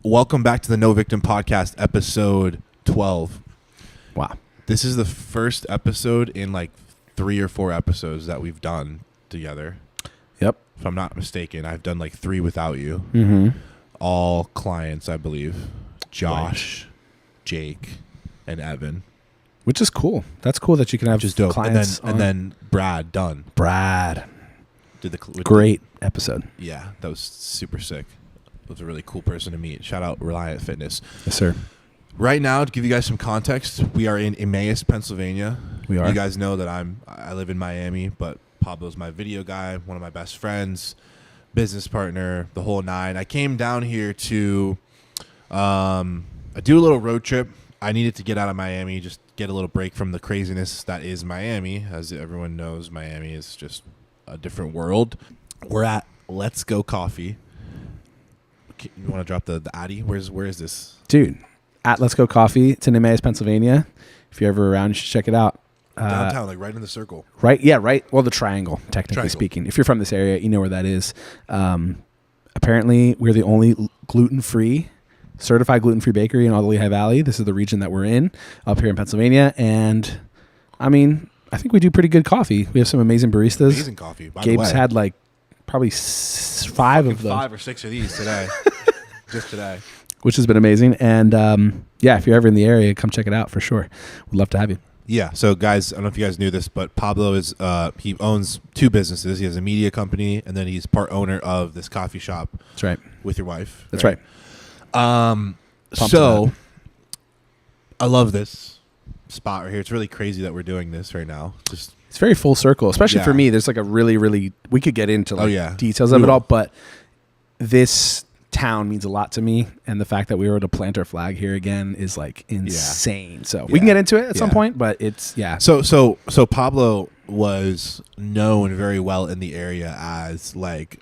Welcome back to the No Victim Podcast, episode 12. Wow. This is the first episode in like 3 or 4 episodes that we've done together. Yep. If I'm not mistaken, I've done like 3 without you. Mm-hmm. All clients, I believe. Josh, Jake, and Evan. Which is cool. That's cool that you can have Just dope. clients. And then Brad, done. Brad. Did the Great episode. Yeah, that was super sick. Was a really cool person to meet. Shout out Reliant Fitness. Yes, sir. Right now, to give you guys some context, we are in Emmaus, Pennsylvania. We are. You guys know that I live in Miami, but Pablo's my video guy, one of my best friends, business partner, the whole nine. I came down here to I do a little road trip. I needed to get out of Miami, just get a little break from the craziness that is Miami. As everyone knows, Miami is just a different world. We're at Let's Go Coffee. You want to drop the Addy? Where is this? Dude, at Let's Go Coffee. It's in Emmaus, Pennsylvania. If you're ever around, you should check it out. Downtown, like right in the circle. Right? Yeah, right. Well, the triangle, technically speaking. If you're from this area, you know where that is. Apparently, we're the only certified gluten-free bakery in all the Lehigh Valley. This is the region that we're in, up here in Pennsylvania. And, I mean, I think we do pretty good coffee. We have some amazing baristas. Amazing coffee, by the way. Gabe's had like probably 5 of them. 5 or 6 of these today. Just today. Which has been amazing. And yeah, if you're ever in the area, come check it out for sure. We'd love to have you. Yeah. So guys, I don't know if you guys knew this, but Pablo is he owns 2 businesses. He has a media company, and then he's part owner of this coffee shop. That's right. With your wife. That's right. So I love this spot right here. It's really crazy that we're doing this right now. It's very full circle, especially for me. There's like a really, we could get into details of it all, but this town means a lot to me, and the fact that we were able to plant our flag here again is like insane. So we can get into it at some point, but it's So Pablo was known very well in the area as like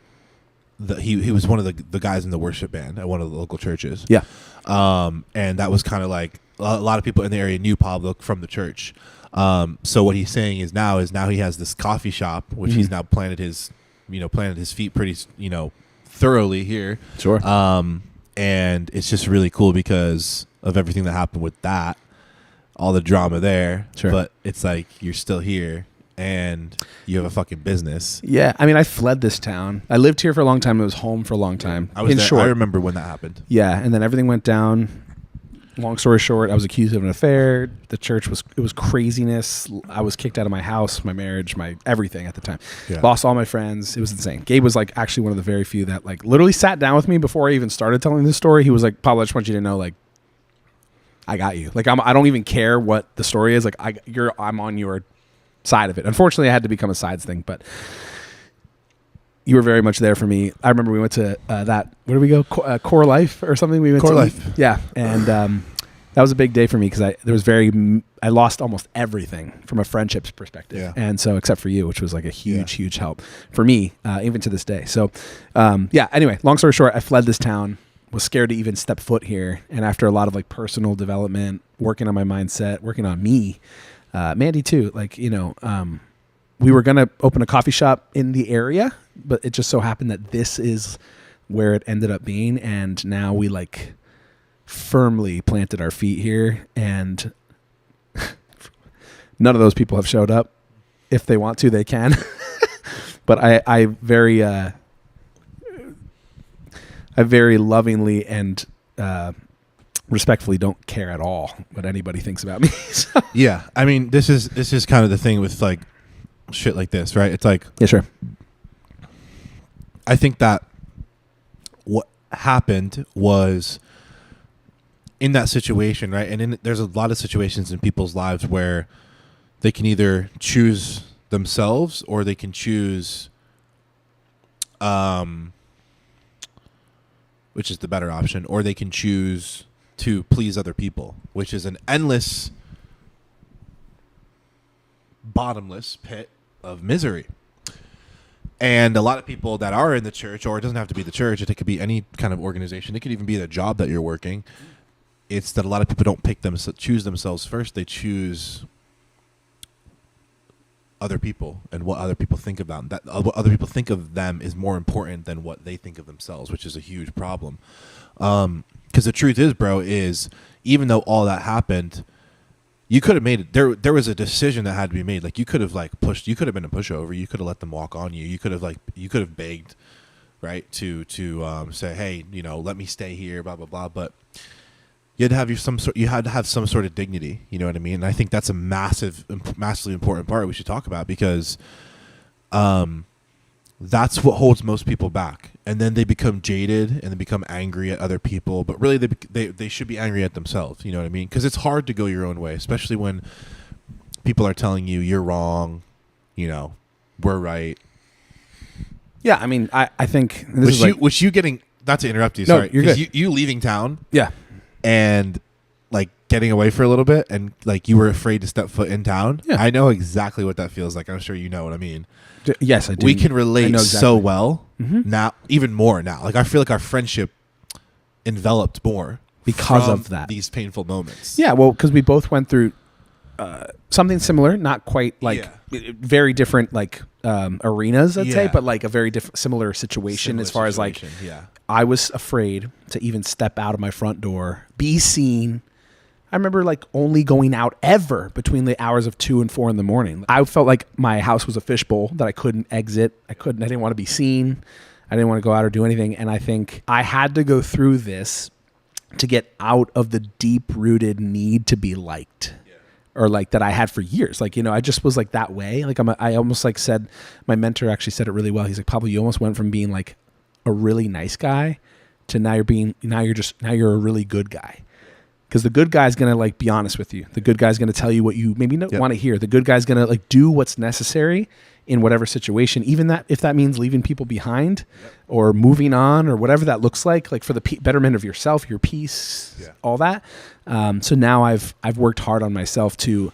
he was one of the guys in the worship band at one of the local churches. Yeah. And that was kind of like a lot of people in the area knew Pablo from the church. So what he's saying is now he has this coffee shop, which he's now planted his feet pretty, thoroughly here. Sure. And it's just really cool because of everything that happened with that, all the drama there. Sure. But it's like you're still here and you have a fucking business. Yeah. I mean, I fled this town. I lived here for a long time. I was home for a long time. I was there. Short. I remember when that happened. Yeah. And then everything went down. Long story short, I was accused of an affair. The church it was craziness. I was kicked out of my house, my marriage, my everything at the time. Yeah. Lost all my friends. It was insane. Gabe was like actually one of the very few that like literally sat down with me before I even started telling this story. He was like, Pablo, I just want you to know, like, I got you. Like, I don't even care what the story is. Like, I'm on your side of it. Unfortunately, I had to become a sides thing, but you were very much there for me. I remember we went to where did we go? Core Life or something. We went Core to Life. Yeah, and that was a big day for me because I lost almost everything from a friendships perspective. Yeah. And so except for you, which was like a huge help for me, even to this day. So anyway, long story short, I fled this town, was scared to even step foot here. And after a lot of like personal development, working on my mindset, working on me, Mandy too, like, we were going to open a coffee shop in the area, but it just so happened that this is where it ended up being. And now we like firmly planted our feet here, and none of those people have showed up. If they want to, they can. But I very lovingly and respectfully don't care at all what anybody thinks about me. So. Yeah. I mean, this is kind of the thing with like shit like this, right? It's like, yeah, sure. I think that what happened was in that situation, right? And there's a lot of situations in people's lives where they can either choose themselves or they can choose, which is the better option, or they can choose to please other people, which is an endless, bottomless pit of misery. And a lot of people that are in the church, or it doesn't have to be the church, it could be any kind of organization, it could even be the job that you're working. It's that a lot of people don't choose themselves first. They choose other people and what other people think of them. That what other people think of them is more important than what they think of themselves, which is a huge problem. Kind Because the truth is, bro, is even though all that happened, you could have made it. There was a decision that had to be made. Like you could have like pushed. You could have been a pushover. You could have let them walk on you. You could have begged, right, to say, hey, let me stay here, blah blah blah. But you had to have some sort of dignity. You know what I mean? And I think that's a massively important part we should talk about, because that's what holds most people back. And then they become jaded and they become angry at other people. But really, they should be angry at themselves. You know what I mean? Because it's hard to go your own way, especially when people are telling you you're wrong. We're right. Yeah, I mean, I think which you getting, not to interrupt you. No, Sorry, you're good. You leaving town. Yeah, and like getting away for a little bit, and like you were afraid to step foot in town. Yeah. I know exactly what that feels like. I'm sure you know what I mean. Yes, I do. We can relate so well now, even more now. Like I feel like our friendship enveloped more because of that. These painful moments. Yeah, well, because we both went through something similar, not quite like very different like arenas, I'd say, but like a very similar situation as far as like I was afraid to even step out of my front door, be seen. I remember like only going out ever between the hours of 2 and 4 in the morning. I felt like my house was a fishbowl that I couldn't exit. I didn't want to be seen. I didn't want to go out or do anything. And I think I had to go through this to get out of the deep-rooted need to be liked. Or like that I had for years. Like, I just was like that way. Like I almost like said, my mentor actually said it really well. He's like, Pablo, you almost went from being like a really nice guy to now you're a really good guy. Because the good guy's going to like be honest with you. The good guy's going to tell you what you maybe don't want to hear. The good guy's going to like do what's necessary in whatever situation, even that if that means leaving people behind or moving on or whatever that looks like for the betterment of yourself, your peace, all that. So now I've worked hard on myself to,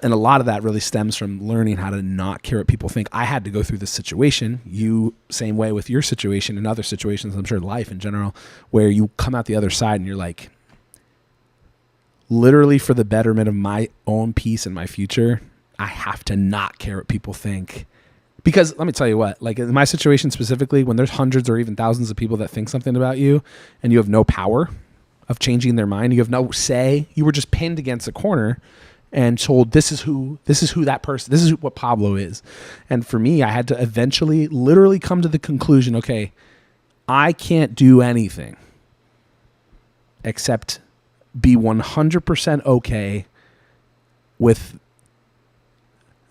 and a lot of that really stems from learning how to not care what people think. I had to go through this situation. You same way with your situation and other situations, I'm sure life in general, where you come out the other side and you're like, literally for the betterment of my own peace and my future, I have to not care what people think. Because let me tell you what, like in my situation specifically, when there's hundreds or even thousands of people that think something about you and you have no power of changing their mind, you have no say, you were just pinned against a corner and told this is who that person, this is what Pablo is. And for me, I had to eventually literally come to the conclusion, okay, I can't do anything except be 100% okay with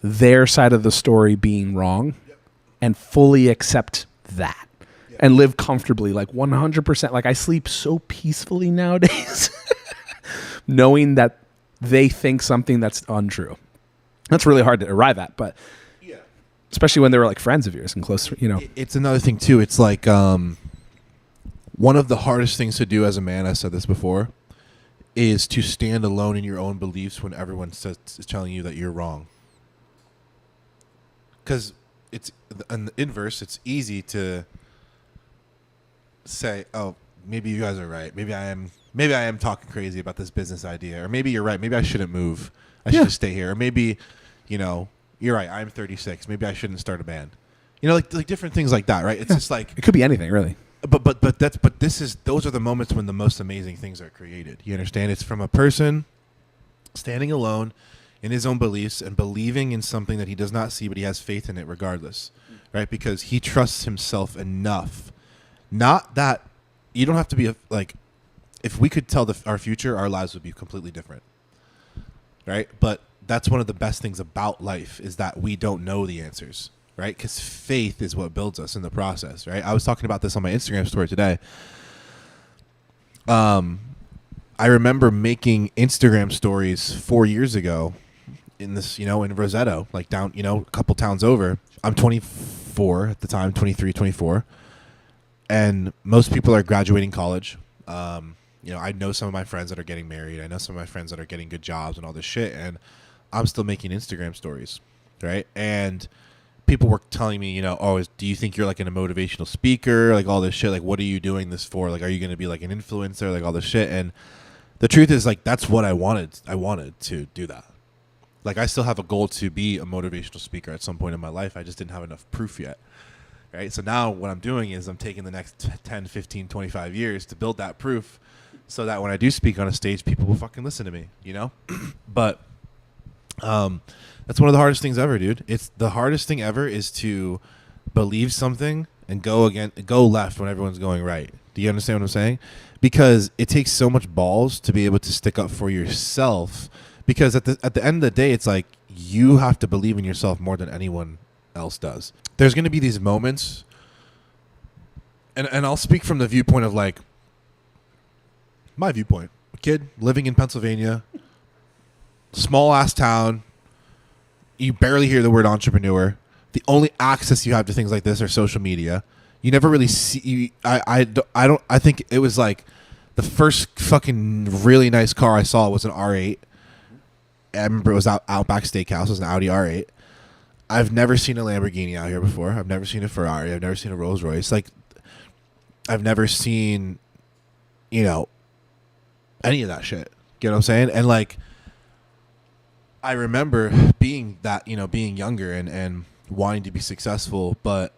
their side of the story being wrong and fully accept that and live comfortably, like 100%. Like I sleep so peacefully nowadays knowing that they think something that's untrue. That's really hard to arrive at, but especially when they were like friends of yours and close, It's another thing too. It's like one of the hardest things to do as a man, I said this before, is to stand alone in your own beliefs when everyone is telling you that you're wrong. Because it's an inverse. It's easy to say, "Oh, maybe you guys are right. Maybe I am talking crazy about this business idea, or maybe you're right. Maybe I shouldn't move. I should just stay here. Or maybe, you're right. I'm 36. Maybe I shouldn't start a band. Like different things like that, right? It's just like it could be anything, really. But those are the moments when the most amazing things are created. You understand? It's from a person standing alone in his own beliefs and believing in something that he does not see, but he has faith in it regardless, right? Because he trusts himself enough. Not that you don't have to be if we could tell our future, our lives would be completely different, right? But that's one of the best things about life is that we don't know the answers. Right? Because faith is what builds us in the process, right? I was talking about this on my Instagram story today. I remember making Instagram stories 4 years ago in this, in Roseto, like down, a couple towns over. I'm 24 at the time, 23, 24. And most people are graduating college. I know some of my friends that are getting married. I know some of my friends that are getting good jobs and all this shit. And I'm still making Instagram stories, right? And people were telling me, do you think you're like a motivational speaker? Like all this shit. Like, what are you doing this for? Like, are you going to be like an influencer? Like all this shit. And the truth is like, that's what I wanted. I wanted to do that. Like I still have a goal to be a motivational speaker at some point in my life. I just didn't have enough proof yet. right? So now what I'm doing is I'm taking the next 10, 15, 25 years to build that proof so that when I do speak on a stage, people will fucking listen to me, you know? But that's one of the hardest things ever, dude. It's the hardest thing ever is to believe something and go left when everyone's going right. Do you understand what I'm saying? Because it takes so much balls to be able to stick up for yourself. Because at the end of the day, it's like you have to believe in yourself more than anyone else does. There's going to be these moments, and I'll speak from the viewpoint of like my viewpoint. A kid living in Pennsylvania, small ass town. You barely hear the word entrepreneur. The only access you have to things like this are social media. You never really see. I think it was like the first fucking really nice car I saw was an R8. I remember it was Outback Steakhouse. It was an Audi R8. I've never seen a Lamborghini out here before. I've never seen a Ferrari. I've never seen a Rolls Royce. Like, I've never seen, you know, any of that shit. You know what I'm saying? And like, I remember being that, you know, being younger and wanting to be successful, but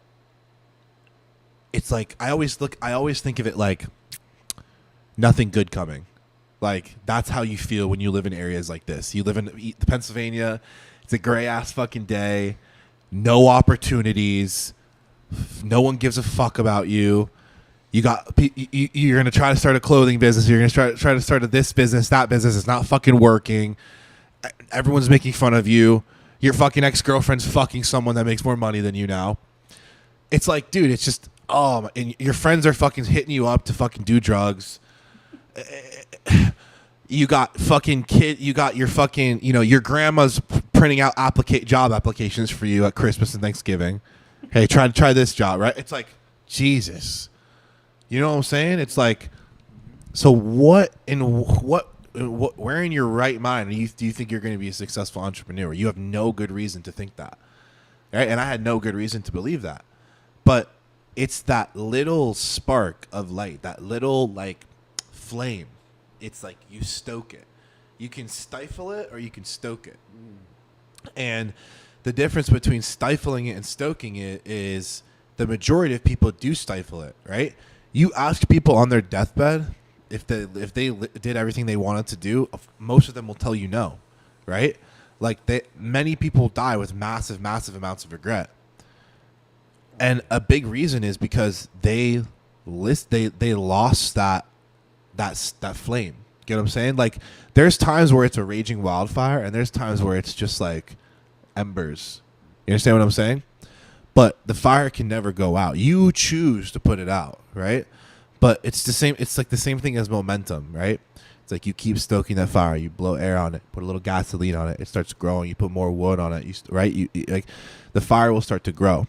it's like I always think of it like nothing good coming. Like, that's how you feel when you live in areas like this. You live in Pennsylvania. It's a gray ass fucking day. No opportunities. No one gives a fuck about you. You're gonna try to start a clothing business. You're gonna try to start this business, that business. It's not fucking working. Everyone's making fun of you. Your fucking ex-girlfriend's fucking someone that makes more money than you now. It's like, dude, it's just and your friends are fucking hitting you up to fucking do drugs. You got fucking you got your fucking, you know, your grandma's printing out job applications for you at Christmas and Thanksgiving. Hey, try this job, right? It's like, Jesus. You know what I'm saying? It's like, so where in your right mind do you think you're going to be a successful entrepreneur? You have no good reason to think that, right? And I had no good reason to believe that. But it's that little spark of light, that little like flame. It's like you stoke it. You can stifle it or you can stoke it. And the difference between stifling it and stoking it is the majority of people do stifle it, right? You ask people on their deathbed if they did everything they wanted to do, most of them will tell you no, right? Like, many people die with massive amounts of regret. And a big reason is because they lost that flame. Get what I'm saying? Like, there's times where it's a raging wildfire, and there's times where it's just like embers. You understand what I'm saying? But the fire can never go out. You choose to put it out, right? But it's the same. It's like the same thing as momentum, right? It's like you keep stoking that fire. You blow air on it, put a little gasoline on it. It starts growing. You put more wood on it, right? You like the fire will start to grow.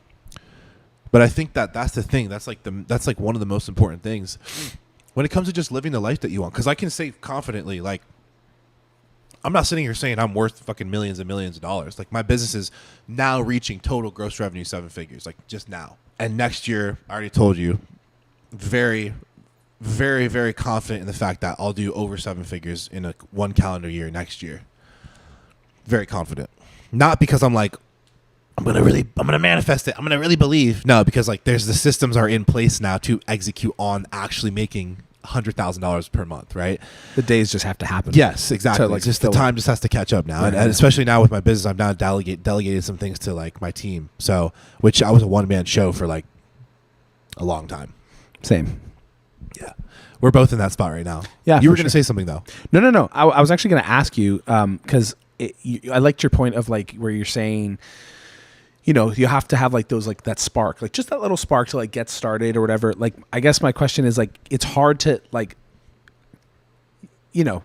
But I think that's the thing. That's like one of the most important things when it comes to just living the life that you want. Because I can say confidently, like, I'm not sitting here saying I'm worth fucking millions and millions of dollars. Like, my business is now reaching total gross revenue 7 figures, like just now. And next year, I already told you, very, very, very confident in the fact that I'll do over 7 figures in one calendar year next year. Very confident. Not because I'm like, I'm gonna manifest it. I'm gonna really believe. No, because like the systems are in place now to execute on actually making $100,000 per month, right? The days just have to happen. Yes, exactly. So, like, just the time just has to catch up now, right. And especially now with my business, I've now delegated some things to like my team. So, which I was a one-man show for like a long time. Same. Yeah, we're both in that spot right now. Yeah, you were gonna say something though. No. I was actually gonna ask you because I liked your point of like where you're saying, you know, you have to have like those, like that spark, like just that little spark to like get started or whatever. Like, I guess my question is like, it's hard to like, you know,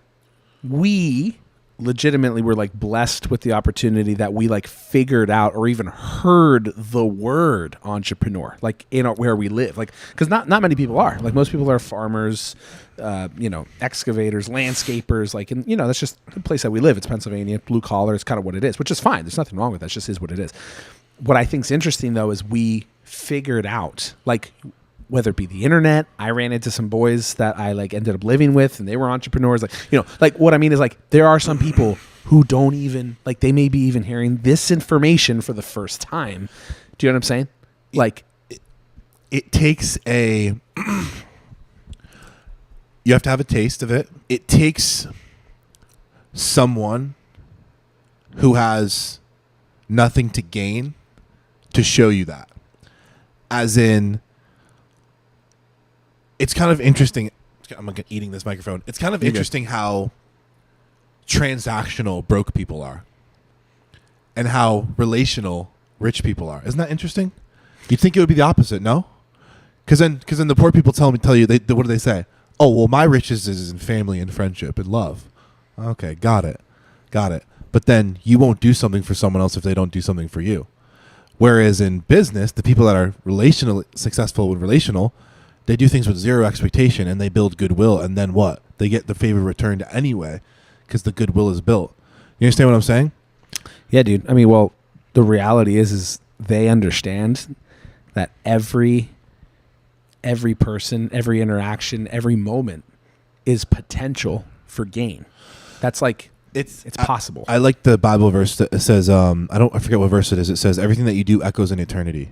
we legitimately were like blessed with the opportunity that we like figured out or even heard the word entrepreneur, like in where we live, like, cause not many people are, like, most people are farmers, you know, excavators, landscapers, like, and you know, that's just the place that we live. It's Pennsylvania, blue collar. It's kind of what it is, which is fine. There's nothing wrong with that. It just is what it is. What I think is interesting though, is we figured out, like, whether it be the internet, I ran into some boys that I like ended up living with and they were entrepreneurs. Like, you know, like what I mean is like, there are some people who don't even like, they may be even hearing this information for the first time. Do you know what I'm saying? Like, it takes a you have to have a taste of it. It takes someone who has nothing to gain to show you that. As in, it's kind of interesting. I'm eating this microphone. It's kind of interesting how transactional broke people are and how relational rich people are. Isn't that interesting? You'd think it would be the opposite, no? Because then the poor people tell you, what do they say? Oh, well, my riches is in family and friendship and love. Okay, got it. But then you won't do something for someone else if they don't do something for you. Whereas in business, the people that are successful and relational, they do things with zero expectation and they build goodwill. And then what? They get the favor returned anyway because the goodwill is built. You understand what I'm saying? Yeah, dude. I mean, well, the reality is they understand that every person, every interaction, every moment is potential for gain. That's like it's possible. I like the Bible verse that says, I forget what verse it is. It says, everything that you do echoes in eternity.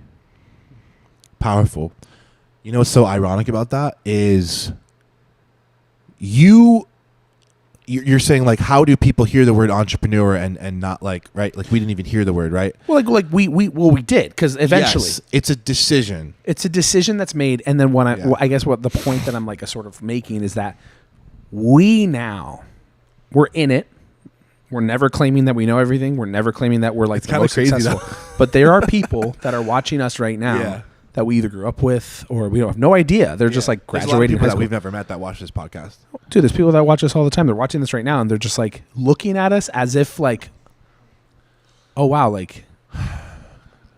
Powerful. You know what's so ironic about that is you're saying, like, how do people hear the word entrepreneur and not like, right? Like, we didn't even hear the word, right? Well, we did, because eventually it's a decision. It's a decision that's made. And then I guess what the point that I'm like a sort of making is that we're in it. We're never claiming that we know everything. We're never claiming that we're like the most successful. But there are people that are watching us right now that we either grew up with or we don't have no idea. They're just like graduating high school. That we've never met that watch this podcast. Dude, there's people that watch us all the time. They're watching this right now and they're just like looking at us as if like, oh wow, like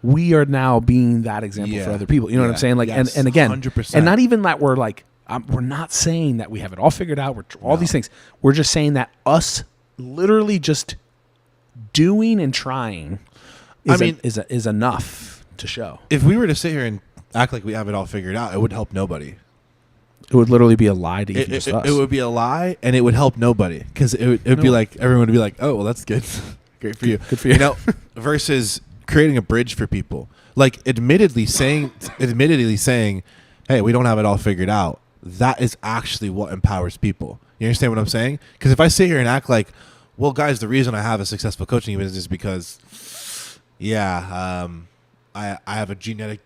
we are now being that example for other people. You know what I'm saying? Like, and again, 100%. And not even that we're like, we're not saying that we have it all figured out. We're these things. We're just saying that us literally just doing and trying is enough to show. If we were to sit here and act like we have it all figured out, it would help nobody. It would literally be a lie to even just us. It would be a lie, and it would help nobody because it would be like everyone would be like, "Oh, well, that's good, great for you, good for you." You know, versus creating a bridge for people. Like admittedly saying, "Hey, we don't have it all figured out." That is actually what empowers people. You understand what I'm saying? Because if I sit here and act like, well, guys, the reason I have a successful coaching business is because, I have a genetic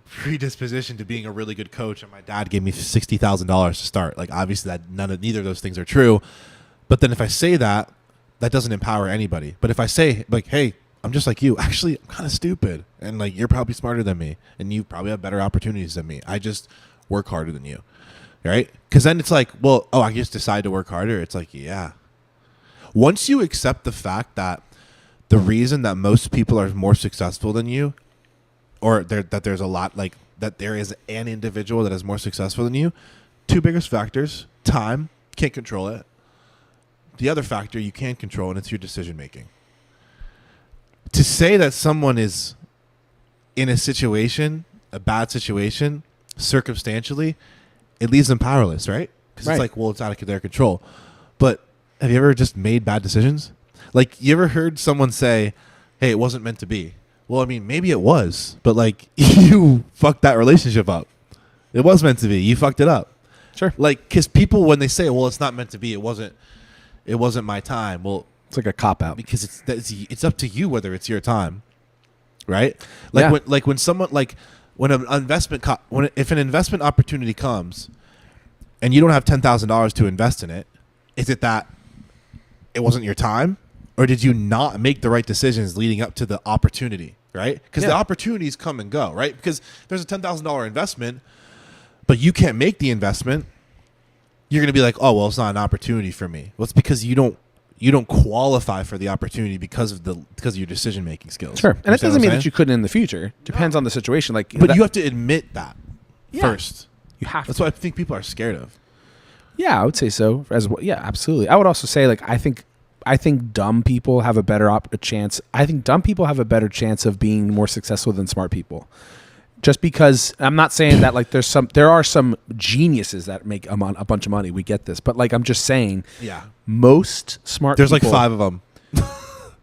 predisposition to being a really good coach, and my dad gave me $60,000 to start. Like, obviously, neither of those things are true. But then if I say that doesn't empower anybody. But if I say, like, hey, I'm just like you. Actually, I'm kind of stupid, and like you're probably smarter than me, and you probably have better opportunities than me. I just work harder than you. Right? Because then it's like, well, I just decide to work harder. It's like, yeah. Once you accept the fact that the reason that most people are more successful than you, or that there's a lot, like that there is an individual that is more successful than you, two biggest factors: time, can't control it. The other factor you can control, and it's your decision making. To say that someone is in a situation, a bad situation, circumstantially, it leaves them powerless, right? Because it's like, well, it's out of their control. But have you ever just made bad decisions? Like, you ever heard someone say, hey, it wasn't meant to be? Well, I mean, maybe it was, but like you fucked that relationship up. It was meant to be. You fucked it up. Sure. Like, because people, when they say, well, it's not meant to be, it wasn't my time. Well, it's like a cop out because it's up to you whether it's your time, right? Like when someone like. When an if an investment opportunity comes and you don't have $10,000 to invest in it, is it that it wasn't your time, or did you not make the right decisions leading up to the opportunity, right? Because the opportunities come and go, right? Because there's a $10,000 investment, but you can't make the investment. You're going to be like, oh, well, it's not an opportunity for me. Well, it's because you don't qualify for the opportunity because of your decision making skills. Sure, and it doesn't mean that you couldn't in the future. Depends on the situation. Like, but you have to admit that first. You have. That's what I think people are scared of. Yeah, I would say so as well. Yeah, absolutely. I would also say, like, I think dumb people have a better chance. I think dumb people have a better chance of being more successful than smart people. Just because I'm not saying that like there are some geniuses that make a bunch of money. We get this, but like I'm just saying, most smart. There's people, like 5 of them,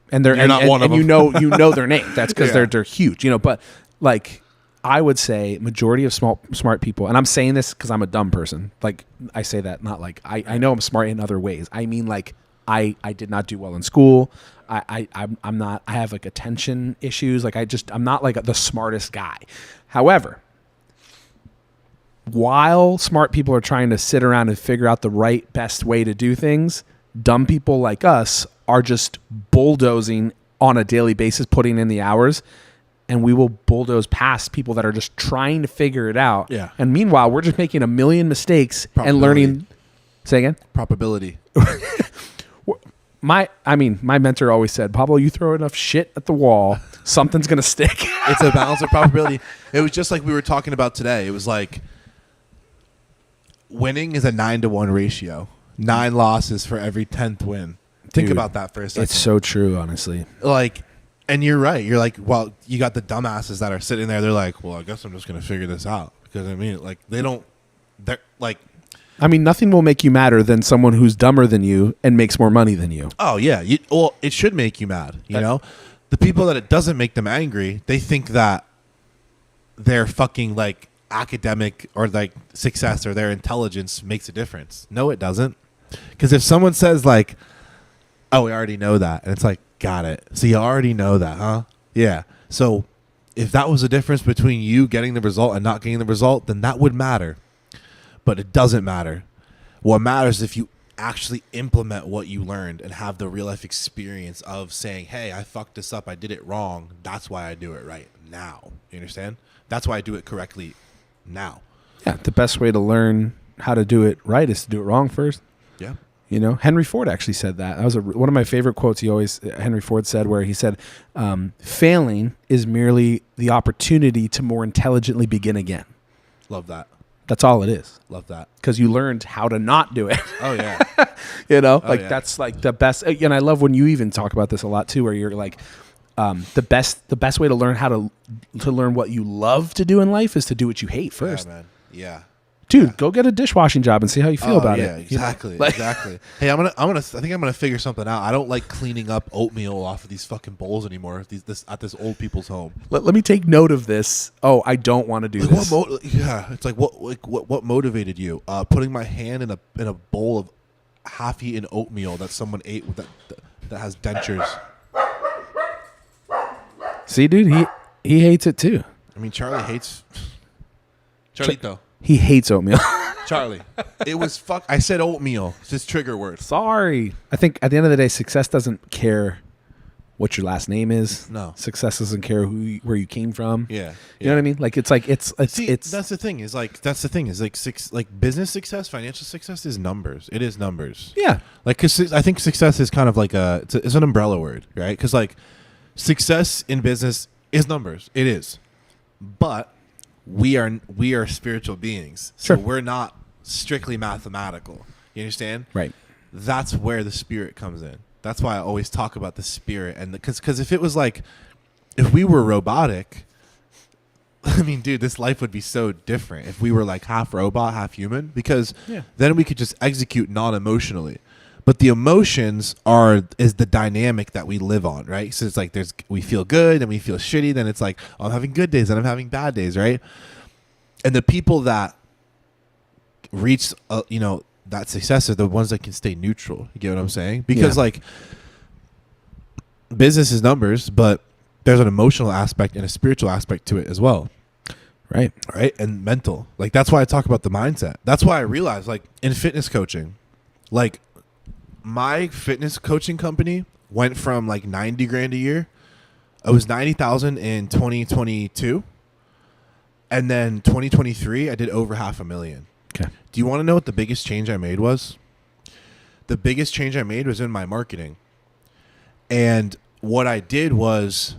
and they're not one of them. You know their name. That's because they're huge. You know, but like I would say majority of smart people, and I'm saying this because I'm a dumb person. Like I say that not like I know I'm smart in other ways. I mean like I did not do well in school. I'm not. I have like attention issues. Like I'm not like the smartest guy. However, while smart people are trying to sit around and figure out the right best way to do things, dumb people like us are just bulldozing on a daily basis, putting in the hours, and we will bulldoze past people that are just trying to figure it out. Yeah. And meanwhile, we're just making a million mistakes and learning. Say again? Probability. My mentor always said, Pablo, you throw enough shit at the wall, something's going to stick. It's a balance of probability. It was just like we were talking about today. It was like winning is a 9-to-1 ratio. 9 losses for every 10th win. Think Dude, about that for a second. It's so true, honestly. Like, and you're right. You're like, well, you got the dumbasses that are sitting there. They're like, well, I guess I'm just going to figure this out. Because, I mean, like, they're like. I mean, nothing will make you madder than someone who's dumber than you and makes more money than you. Oh, yeah. Well, it should make you mad, you know? The people that it doesn't make them angry, they think that their fucking, like, academic or, like, success or their intelligence makes a difference. No, it doesn't. Because if someone says, like, oh, we already know that. And it's like, got it. So you already know that, huh? Yeah. So if that was the difference between you getting the result and not getting the result, then that would matter. But it doesn't matter. What matters is if you actually implement what you learned and have the real life experience of saying, hey, I fucked this up. I did it wrong. That's why I do it right now. You understand? That's why I do it correctly now. Yeah. The best way to learn how to do it right is to do it wrong first. Yeah. You know, Henry Ford actually said that. That was one of my favorite quotes. Henry Ford said, where he said, failing is merely the opportunity to more intelligently begin again. Love that. That's all it is. Love that. Because you learned how to not do it. Oh, yeah. You know, yeah. That's like the best. And I love when you even talk about this a lot too, where you're like, the best way to learn how to learn what you love to do in life is to do what you hate first. Yeah, man. Yeah. Dude, go get a dishwashing job and see how you feel about it. Yeah, exactly, exactly. Hey, I think I'm gonna figure something out. I don't like cleaning up oatmeal off of these fucking bowls anymore. At this old people's home. Let me take note of this. Oh, I don't want to do this. It's like what motivated you? Putting my hand in a bowl of half-eaten oatmeal that someone ate with that has dentures. See, dude, he hates it too. I mean, Charlie hates Charlito. He hates oatmeal. Charlie. It was fuck. I said oatmeal. It's his trigger word. Sorry. I think at the end of the day, success doesn't care what your last name is. No. Success doesn't care where you came from. Yeah. You know what I mean? Like it's that's the thing. Like business success, financial success is numbers. It is numbers. Yeah. Like, cause I think success is kind of like it's an umbrella word, right? Because like success in business is numbers. It is, but we are spiritual beings, so sure. We're not strictly mathematical. You understand? Right. That's where the spirit comes in. That's why I always talk about the spirit, and because if it was like, if we were robotic, I mean, dude, this life would be so different if we were like half robot, half human, because then we could just execute non-emotionally. But the emotions is the dynamic that we live on, right? So it's like we feel good and we feel shitty. Then it's like, oh, I'm having good days and I'm having bad days, right? And the people that reach, that success are the ones that can stay neutral. You get what I'm saying? Because like business is numbers, but there's an emotional aspect and a spiritual aspect to it as well. Right. Right. And mental. Like, that's why I talk about the mindset. That's why I realized, like, in fitness coaching, like, my fitness coaching company went from like 90 grand a year. It was 90,000 in 2022. And then 2023, I did over $500,000. Okay. Do you want to know what the biggest change I made was? The biggest change I made was in my marketing. And what I did was,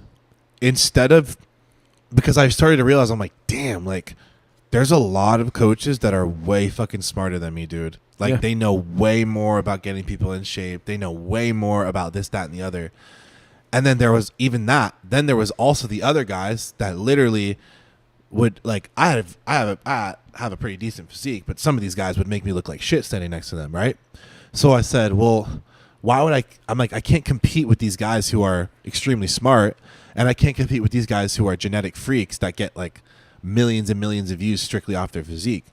because I started to realize, I'm like, damn, like, there's a lot of coaches that are way fucking smarter than me, dude. Like, they know way more about getting people in shape. They know way more about this, that, and the other. And then there was even that. Then there was also the other guys that literally would, like, I have a pretty decent physique, but some of these guys would make me look like shit standing next to them, right? So I said, well, why would I'm like, I can't compete with these guys who are extremely smart, and I can't compete with these guys who are genetic freaks that get, like, millions and millions of views strictly off their physique.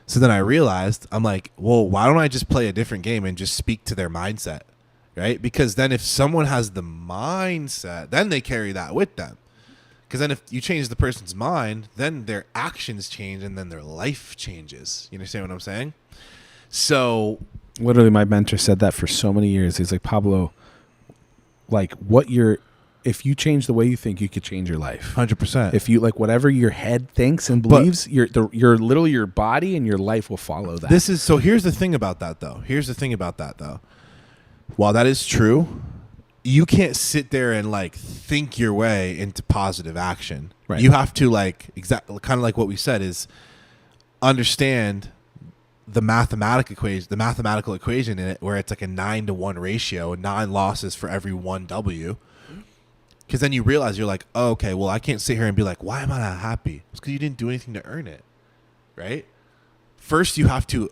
So then I realized, I'm like, well, why don't I just play a different game and just speak to their mindset, right? Because then if someone has the mindset, then they carry that with them. Because then if you change the person's mind, then their actions change and then their life changes. You understand what I'm saying? So literally my mentor said that for so many years. He's like, Pablo, like if you change the way you think, you could change your life. 100%. If you like whatever your head thinks and believes, your literally your body and your life will follow that. Here's the thing about that though. While that is true, you can't sit there and like think your way into positive action. Right. You have to kind of like what we said is understand the mathematical equation in it, where it's like a 9-to-1 ratio, 9 losses for every 1 W. Because then you realize you're like, oh, okay, well, I can't sit here and be like, why am I not happy? It's because you didn't do anything to earn it, right? First, you have to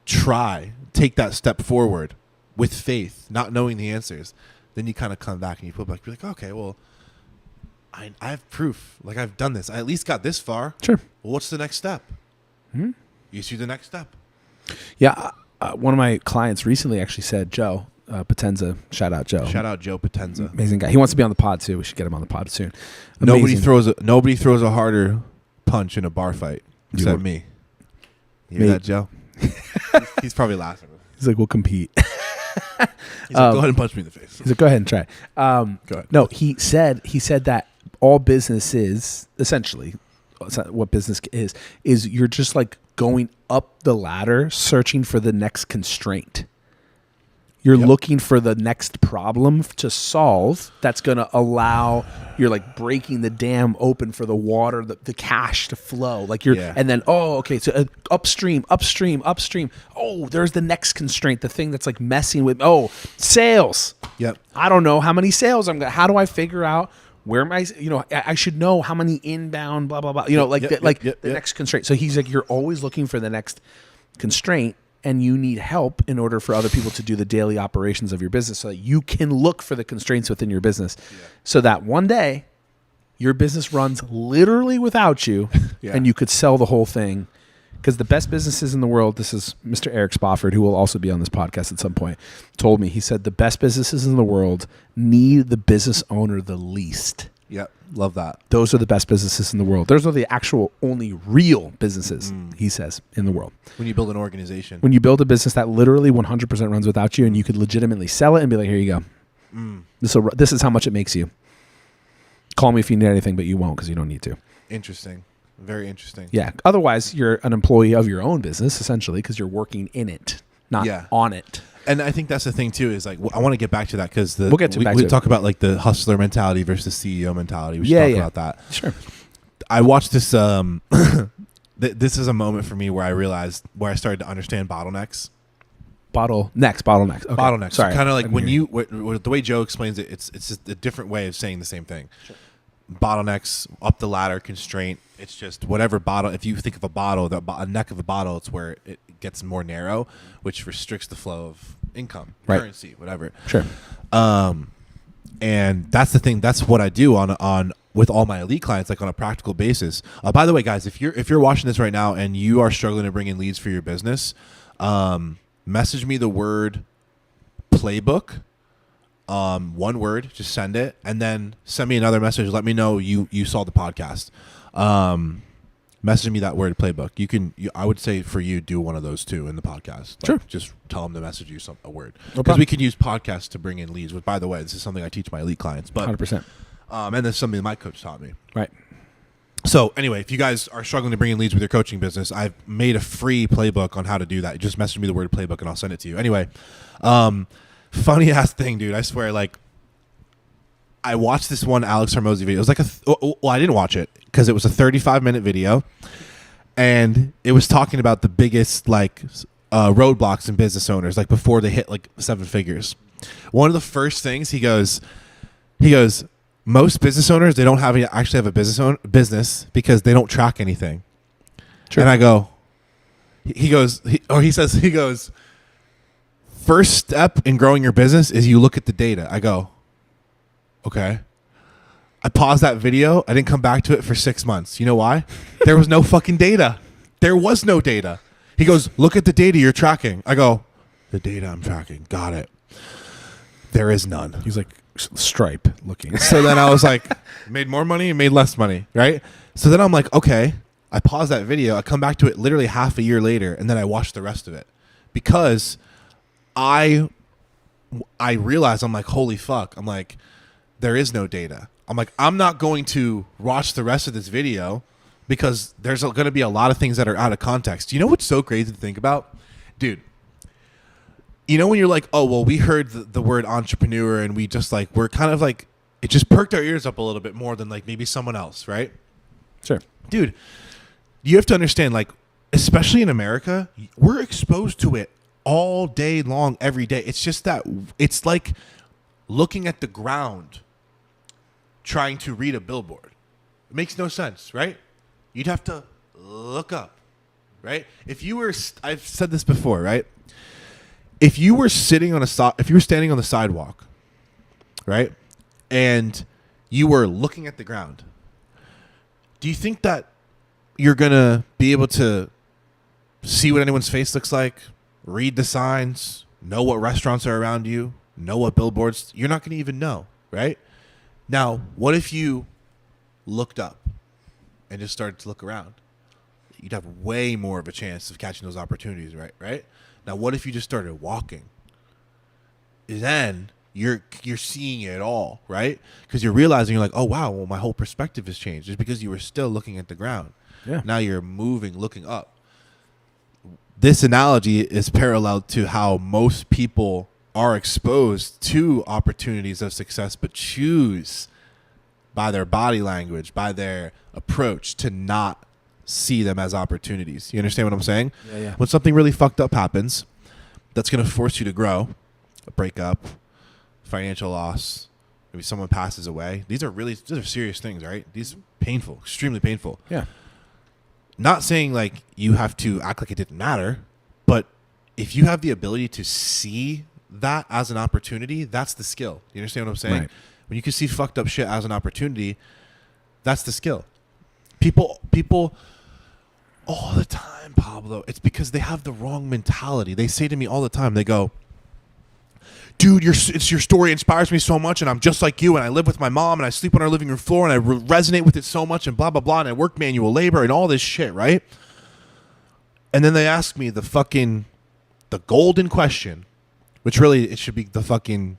take that step forward with faith, not knowing the answers. Then you kind of come back and you put back, you're like, okay, well, I have proof. Like, I've done this. I at least got this far. Sure. Well, what's the next step? Hmm? You see the next step. Yeah. One of my clients recently actually said, Joe Potenza, shout out Joe Potenza, amazing guy. He wants to be on the pod too. We should get him on the pod soon. Amazing. Nobody throws a harder punch in a bar fight except me. You hear that, Joe? He's probably laughing. He's like, we'll compete. He's like, go ahead and punch me in the face. He's like, go ahead and try. Go ahead. No, he said that all businesses, essentially, what business is you're just like going up the ladder, searching for the next constraint. You're looking for the next problem to solve that's going to allow, you're like breaking the dam open for the water, the cash to flow. Like and then, so upstream. Oh, there's the next constraint, the thing that's like messing with, sales. Yep. I don't know how many sales I'm going to, how do I figure out where am I, I should know how many inbound, blah, blah, blah, the next constraint. So he's like, you're always looking for the next constraint. And you need help in order for other people to do the daily operations of your business so that you can look for the constraints within your business so that one day your business runs literally without you and you could sell the whole thing. Because the best businesses in the world, this is Mr. Eric Spofford, who will also be on this podcast at some point, told me, he said the best businesses in the world need the business owner the least. Yep. Love that. Those are the best businesses in the world. Those are the actual only real businesses, he says, in the world. When you build an organization. When you build a business that literally 100% runs without you and you could legitimately sell it and be like, here you go. This is how much it makes you. Call me if you need anything, but you won't because you don't need to. Interesting. Very interesting. Yeah. Otherwise, you're an employee of your own business, essentially, because you're working in it, not on it. And I think that's the thing too. Is like I want to get back to that because we talk about like the hustler mentality versus CEO mentality. We should talk about that. Sure. I watched this. This is a moment for me where I started to understand bottlenecks. Bottlenecks. Okay. Bottlenecks. Sorry. Kind of like when the way Joe explains it, it's just a different way of saying the same thing. Sure. Bottlenecks, up the ladder, constraint. It's just whatever bottle. If you think of a bottle, a neck of a bottle, it's where it gets more narrow, which restricts the flow of income, currency, whatever. Sure. And that's the thing. That's what I do on with all my elite clients, like on a practical basis. By the way, guys, if you're watching this right now and you are struggling to bring in leads for your business, message me the word playbook. One word, just send it, and then send me another message. Let me know you saw the podcast. Message me that word playbook. I would say for you, do one of those two in the podcast. Like, sure. Just tell them to message you a word. Because we can use podcasts to bring in leads. Which, by the way, this is something I teach my elite clients. But 100%. And this is something that my coach taught me. Right. So anyway, if you guys are struggling to bring in leads with your coaching business, I've made a free playbook on how to do that. Just message me the word playbook and I'll send it to you. Anyway, funny ass thing, dude. I swear, like, I watched this one Alex Hormozi video. It was like I didn't watch it because it was a 35-minute video, and it was talking about the biggest roadblocks in business owners, like before they hit like 7 figures. One of the first things he goes, most business owners, they don't actually have a business because they don't track anything. True. And I go, he goes, first step in growing your business is you look at the data. I go, okay. I paused that video. I didn't come back to it for 6 months. You know why? There was no fucking data. There was no data. He goes, look at the data you're tracking. I go, the data I'm tracking. Got it. There is none. He's like, Stripe looking. So then I was like, made more money, made less money, right? So then I'm like, okay. I paused that video. I come back to it literally half a year later, and then I watched the rest of it because I realized, I'm like, holy fuck. I'm like, there is no data. I'm like, I'm not going to watch the rest of this video because there's going to be a lot of things that are out of context. You know what's so crazy to think about? Dude, you know when you're like, oh, well, we heard the word entrepreneur and we just like, we're kind of like, it just perked our ears up a little bit more than like maybe someone else, right? Sure. Dude, you have to understand, like, especially in America, we're exposed to it all day long, every day. It's just that it's like looking at the ground trying to read a billboard. It makes no sense, right? You'd have to look up, right? If you were, I've said this before, right? If you were standing on the sidewalk, right, and you were looking at the ground, do you think that you're gonna be able to see what anyone's face looks like, read the signs, know what restaurants are around you, know what billboards? You're not gonna even know, right? Now, what if you looked up and just started to look around? You'd have way more of a chance of catching those opportunities, right? Now, what if you just started walking? Then you're seeing it all, right? Because you're realizing, you're like, oh, wow, well, my whole perspective has changed. Just because you were still looking at the ground. Yeah. Now you're moving, looking up. This analogy is parallel to how most people are exposed to opportunities of success, but choose by their body language, by their approach, to not see them as opportunities. You understand what I'm saying? Yeah. When something really fucked up happens, that's going to force you to grow, a breakup, financial loss, maybe someone passes away. These are serious things, right? These are painful, extremely painful. Yeah. Not saying like you have to act like it didn't matter, but if you have the ability to see that as an opportunity, that's the skill. You understand what I'm saying? Right. When you can see fucked up shit as an opportunity, that's the skill. People all the time, Pablo, it's because they have the wrong mentality. They say to me all the time, they go, dude, your story inspires me so much, and I'm just like you, and I live with my mom, and I sleep on our living room floor, and I resonate with it so much, and blah, blah, blah, and I work manual labor and all this shit, right? And then they ask me the golden question, which really it should be the fucking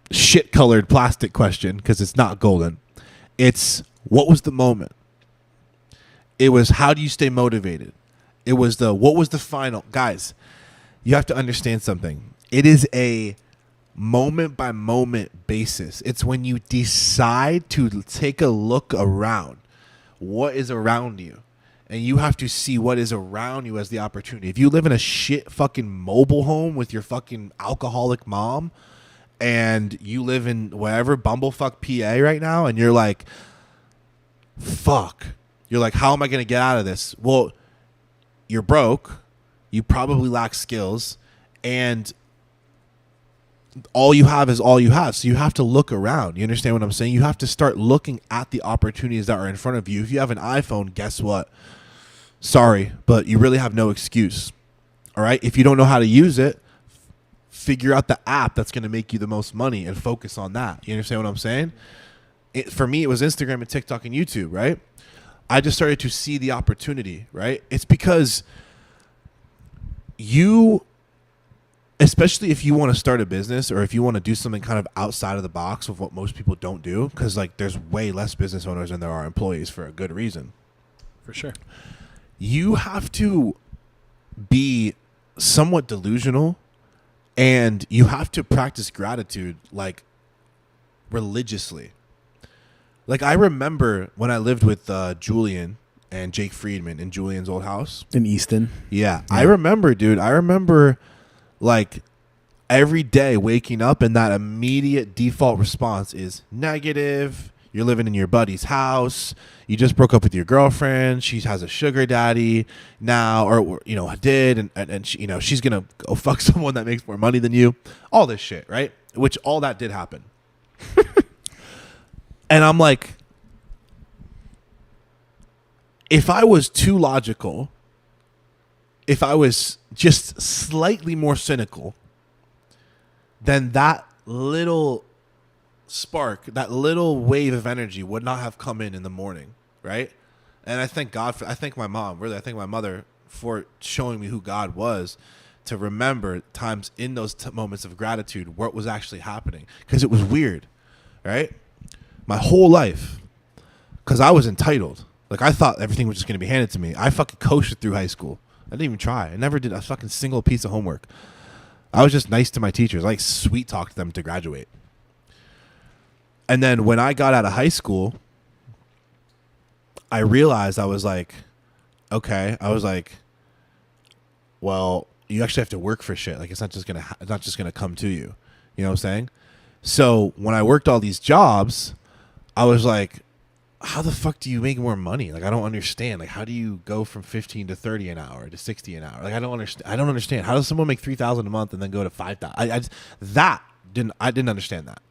shit-colored plastic question, because it's not golden. It's, what was the moment? It was, how do you stay motivated? It was what was the final? Guys, you have to understand something. It is a moment-by-moment basis. It's when you decide to take a look around. What is around you? And you have to see what is around you as the opportunity. If you live in a shit fucking mobile home with your fucking alcoholic mom, and you live in wherever, bumblefuck PA right now, and you're like, fuck. You're like, how am I going to get out of this? Well, you're broke. You probably lack skills. And all you have is all you have. So you have to look around. You understand what I'm saying? You have to start looking at the opportunities that are in front of you. If you have an iPhone, guess what? Sorry, but you really have no excuse. All right? If you don't know how to use it, figure out the app that's going to make you the most money and focus on that. You understand what I'm saying? For me, it was Instagram and TikTok and YouTube, right? I just started to see the opportunity, right? It's because especially if you want to start a business or if you want to do something kind of outside of the box of what most people don't do, because like there's way less business owners than there are employees for a good reason. For sure. You have to be somewhat delusional, and you have to practice gratitude like religiously. Like I remember when I lived with Julian and Jake Friedman in Julian's old house. In Easton. Yeah. I remember, dude. I remember like every day waking up and that immediate default response is negative. You're living in your buddy's house. You just broke up with your girlfriend. She has a sugar daddy now, or did, and she, she's gonna go fuck someone that makes more money than you. All this shit, right? Which all that did happen. And I'm like, if I was too logical, if I was just slightly more cynical, then that little spark, that little wave of energy would not have come in the morning, right? And I thank God I thank my mom, really, I thank my mother for showing me who God was, to remember times in those moments of gratitude what was actually happening, because it was weird, right? My whole life, because I was entitled. Like, I thought everything was just going to be handed to me. I fucking coasted through high school. I didn't even try. I never did a fucking single piece of homework. I was just nice to my teachers. I like sweet talked them to graduate. And then when I got out of high school, I realized I was like, okay. I was like, well, you actually have to work for shit. Like, it's not just gonna come to you. You know what I'm saying? So when I worked all these jobs, I was like, how the fuck do you make more money? Like, I don't understand. Like, how do you go from 15 to 30 an hour to 60 an hour? Like, I don't understand. How does someone make 3,000 a month and then go to 5,000? I didn't understand that.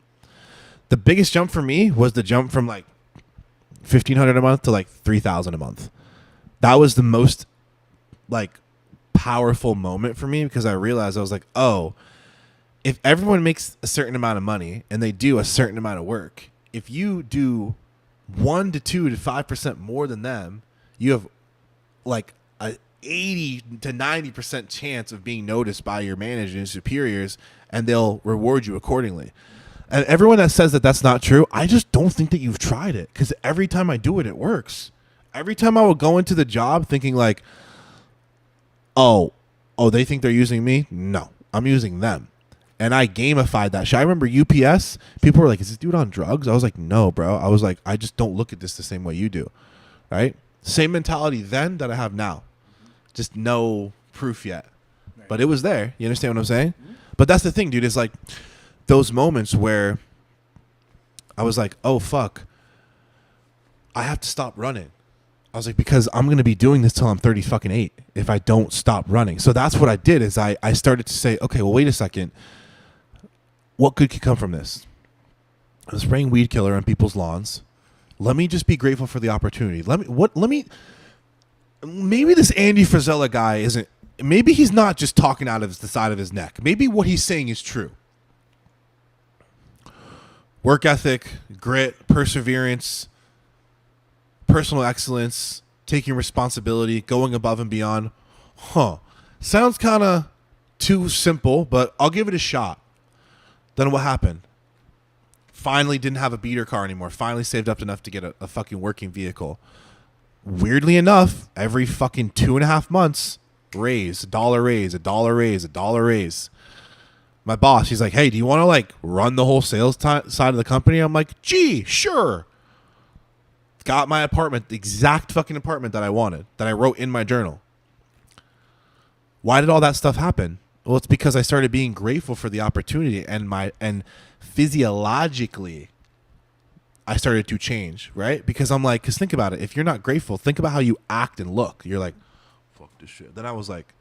The biggest jump for me was the jump from like 1,500 a month to like 3,000 a month. That was the most like powerful moment for me, because I realized, I was like, oh, if everyone makes a certain amount of money and they do a certain amount of work, if you do 1 to 2 to 5% more than them, you have like a 80 to 90% chance of being noticed by your managers and superiors, and they'll reward you accordingly. And everyone that says that that's not true, I just don't think that you've tried it, because every time I do it, it works. Every time I would go into the job thinking like, oh, they think they're using me? No, I'm using them. And I gamified that shit. I remember UPS, people were like, is this dude on drugs? I was like, no, bro. I was like, I just don't look at this the same way you do, right? Same mentality then that I have now. Just no proof yet. Right. But it was there. You understand what I'm saying? Mm-hmm. But that's the thing, dude. It's like those moments where I was like, oh, fuck, I have to stop running. I was like, because I'm going to be doing this till I'm 8 if I don't stop running. So that's what I did, is I started to say, okay, well, wait a second. What good could come from this? I'm spraying weed killer on people's lawns. Let me just be grateful for the opportunity. Maybe this Andy Frisella guy isn't, maybe he's not just talking out of the side of his neck. Maybe what he's saying is true. Work ethic, grit, perseverance, personal excellence, taking responsibility, going above and beyond. Sounds kind of too simple, but I'll give it a shot. Then what happened? Finally didn't have a beater car anymore. Finally saved up enough to get a fucking working vehicle. Weirdly enough, every fucking 2.5 months, raise, $1 raise, $1 raise, $1 raise. My boss, he's like, hey, do you want to like run the whole sales side of the company? I'm like, gee, sure. Got my apartment, the exact fucking apartment that I wanted, that I wrote in my journal. Why did all that stuff happen? Well, it's because I started being grateful for the opportunity, and physiologically I started to change, right? Because I'm like, because think about it. If you're not grateful, think about how you act and look. You're like, fuck this shit. Then I was like,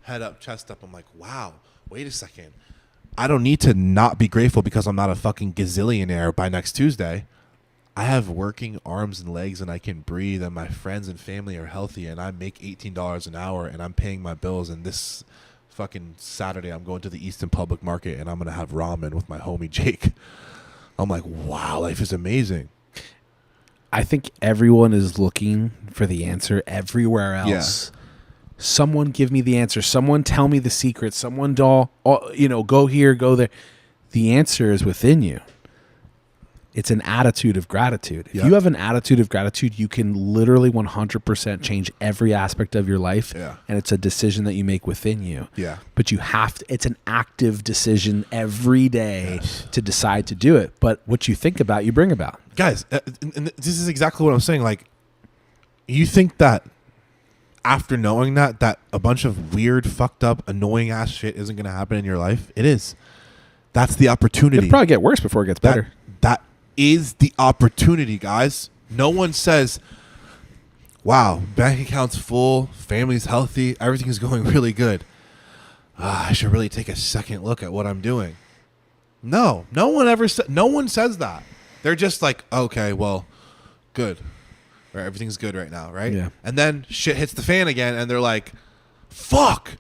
head up, chest up. I'm like, wow, wait a second. I don't need to not be grateful because I'm not a fucking gazillionaire by next Tuesday. I have working arms and legs, and I can breathe, and my friends and family are healthy, and I make $18 an hour, and I'm paying my bills. And this fucking Saturday, I'm going to the Easton Public Market, and I'm going to have ramen with my homie Jake. I'm like, wow, life is amazing. I think everyone is looking for the answer everywhere else. Yeah. Someone give me the answer. Someone tell me the secret. Someone go here, go there. The answer is within you. It's an attitude of gratitude. If you have an attitude of gratitude, you can literally 100% change every aspect of your life. Yeah. And it's a decision that you make within you. Yeah. But you have to, it's an active decision every day to decide to do it. But what you think about, you bring about. Guys, and this is exactly what I'm saying. Like, you think that after knowing that a bunch of weird, fucked up, annoying ass shit isn't going to happen in your life? It is. That's the opportunity. It'll probably get worse before it gets better. That is the opportunity, guys. No one says, wow, bank account's full, family's healthy, everything is going really good. I should really take a second look at what I'm doing. No one ever no one says that. They're just like, okay, well, good. Right, everything's good right now, right? Yeah. And then shit hits the fan again, and they're like, fuck.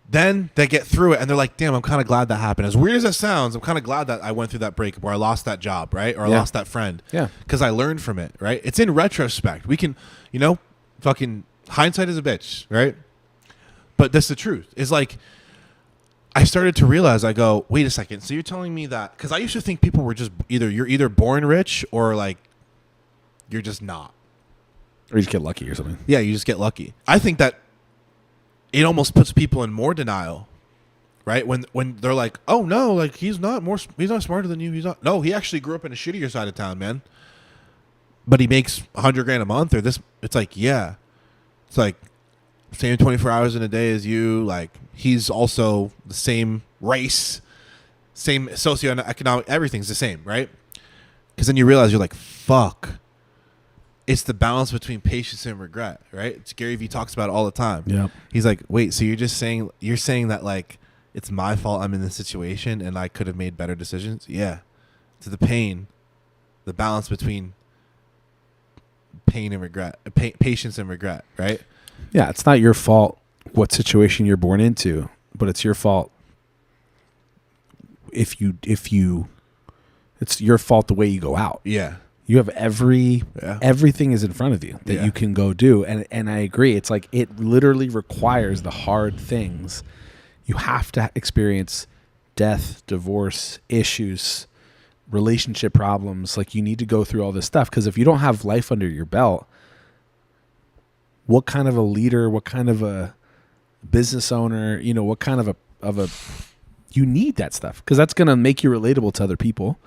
Then they get through it, and they're like, damn, I'm kind of glad that happened. As weird as that sounds, I'm kind of glad that I went through that breakup where I lost that job, right? Or I lost that friend. Yeah. Because I learned from it, right? It's in retrospect. We can, fucking hindsight is a bitch, right? But that's the truth. It's like, I started to realize, I go, wait a second. So you're telling me that, because I used to think people were just you're either born rich or like you're just not. Or you just get lucky or something. Yeah, you just get lucky. I think that it almost puts people in more denial, right? When they're like, oh no, like he's not smarter than you. He's not. No, he actually grew up in a shittier side of town, man. But he makes $100,000 a month or this. It's like, yeah. It's like same 24 hours in a day as you. Like he's also the same race, same socioeconomic, everything's the same, right? Because then you realize you're like, fuck. It's the balance between patience and regret, right? It's Gary Vee talks about it all the time. Yeah. He's like, wait, so you're saying that like it's my fault I'm in this situation and I could have made better decisions? Yeah. To the pain, the balance between pain and regret, patience and regret, right? Yeah, it's not your fault what situation you're born into, but it's your fault if you it's your fault the way you go out. Yeah. You have everything is in front of you that you can go do. And I agree. It's like it literally requires the hard things. You have to experience death, divorce, issues, relationship problems. Like you need to go through all this stuff because if you don't have life under your belt, what kind of a leader, what kind of a business owner, what kind of a you need that stuff because that's going to make you relatable to other people.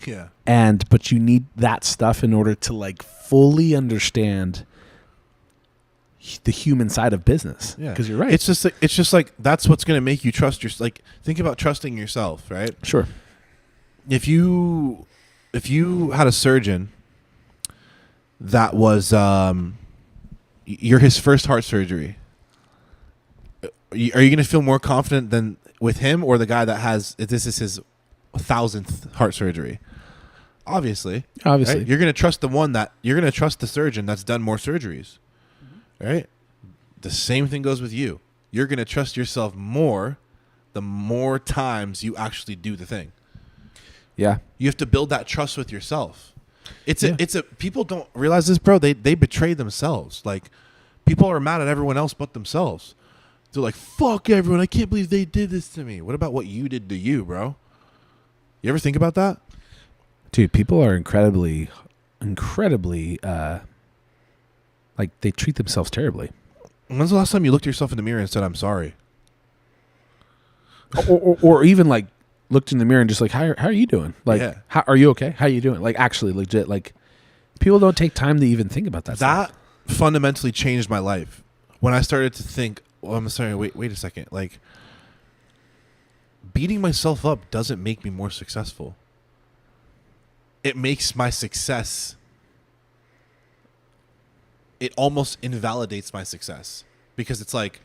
Yeah. But you need that stuff in order to like fully understand the human side of business. Yeah. Because you're right. It's just like that's what's going to make you trust like think about trusting yourself, right? Sure. If you had a surgeon that was you're his first heart surgery, are you going to feel more confident than with him or the guy that this is his 1,000th heart surgery? Obviously, right? You're going to trust the surgeon that's done more surgeries, right? The same thing goes with you. You're going to trust yourself more the more times you actually do the thing. Yeah. You have to build that trust with yourself. People don't realize this, bro. They betray themselves. Like people are mad at everyone else but themselves. They're like, fuck everyone. I can't believe they did this to me. What about what you did to you, bro? You ever think about that? Dude, people are incredibly, like they treat themselves terribly. When's the last time you looked yourself in the mirror and said, I'm sorry? Or even like looked in the mirror and just like, how are you doing? Like, how are you okay? How are you doing? Like actually legit, like people don't take time to even think about that. That fundamentally changed my life. When I started to think, well, I'm sorry, wait a second. Like beating myself up doesn't make me more successful. It makes my success, it almost invalidates my success because it's like,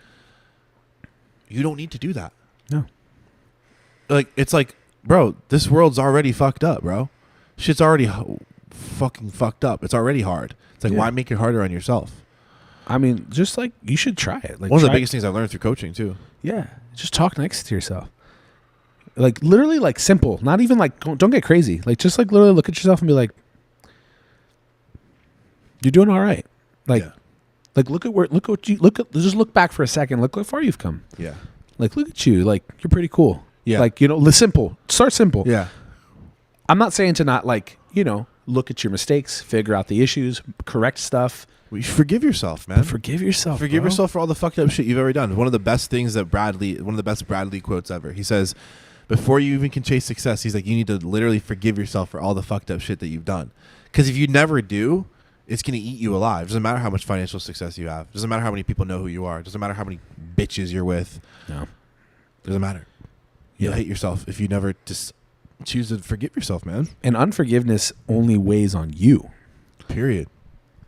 you don't need to do that. No. Like, it's like, bro, this world's already fucked up, bro. Shit's already fucking fucked up. It's already hard. It's like, why make it harder on yourself? I mean, just like, you should try it. Like one of the biggest things I've learned through coaching too. Yeah. Just talk nice to yourself. Like literally like simple, not even like, don't get crazy. Like just like literally look at yourself and be like, you're doing all right. Like, just look back for a second. Look how far you've come. Yeah. Like, look at you. Like, you're pretty cool. Yeah. Like, simple. Start simple. Yeah. I'm not saying to not like, look at your mistakes, figure out the issues, correct stuff. Well, you forgive yourself, man. But forgive yourself. Forgive yourself for all the fucked up shit you've ever done. One of the best Bradley quotes ever. He says, before you even can chase success, he's like, you need to literally forgive yourself for all the fucked up shit that you've done. Because if you never do, it's going to eat you alive. Doesn't matter how much financial success you have. Doesn't matter how many people know who you are. Doesn't matter how many bitches you're with. No. Doesn't matter. You'll hate yourself if you never just choose to forgive yourself, man. And unforgiveness only weighs on you. Period.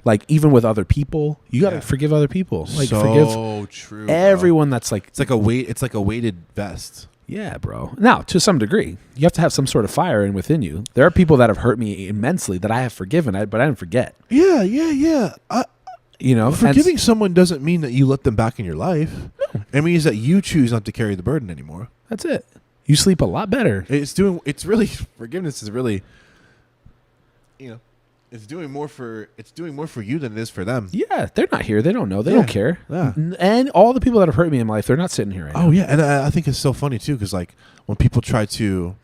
Like, even with other people, you got to forgive other people. Like, so forgive true, everyone that's like... It's like a weighted vest. Yeah, bro. Now, to some degree, you have to have some sort of fire in within you. There are people that have hurt me immensely that I have forgiven, but I didn't forget. Yeah. Forgiving someone doesn't mean that you let them back in your life. No. It means that you choose not to carry the burden anymore. That's it. You sleep a lot better. Forgiveness is really, it's doing more for you than it is for them. Yeah, they're not here. They don't know. They don't care. Yeah. And all the people that have hurt me in life, they're not sitting here right now. Oh yeah, and I think it's so funny too, because like when people try to,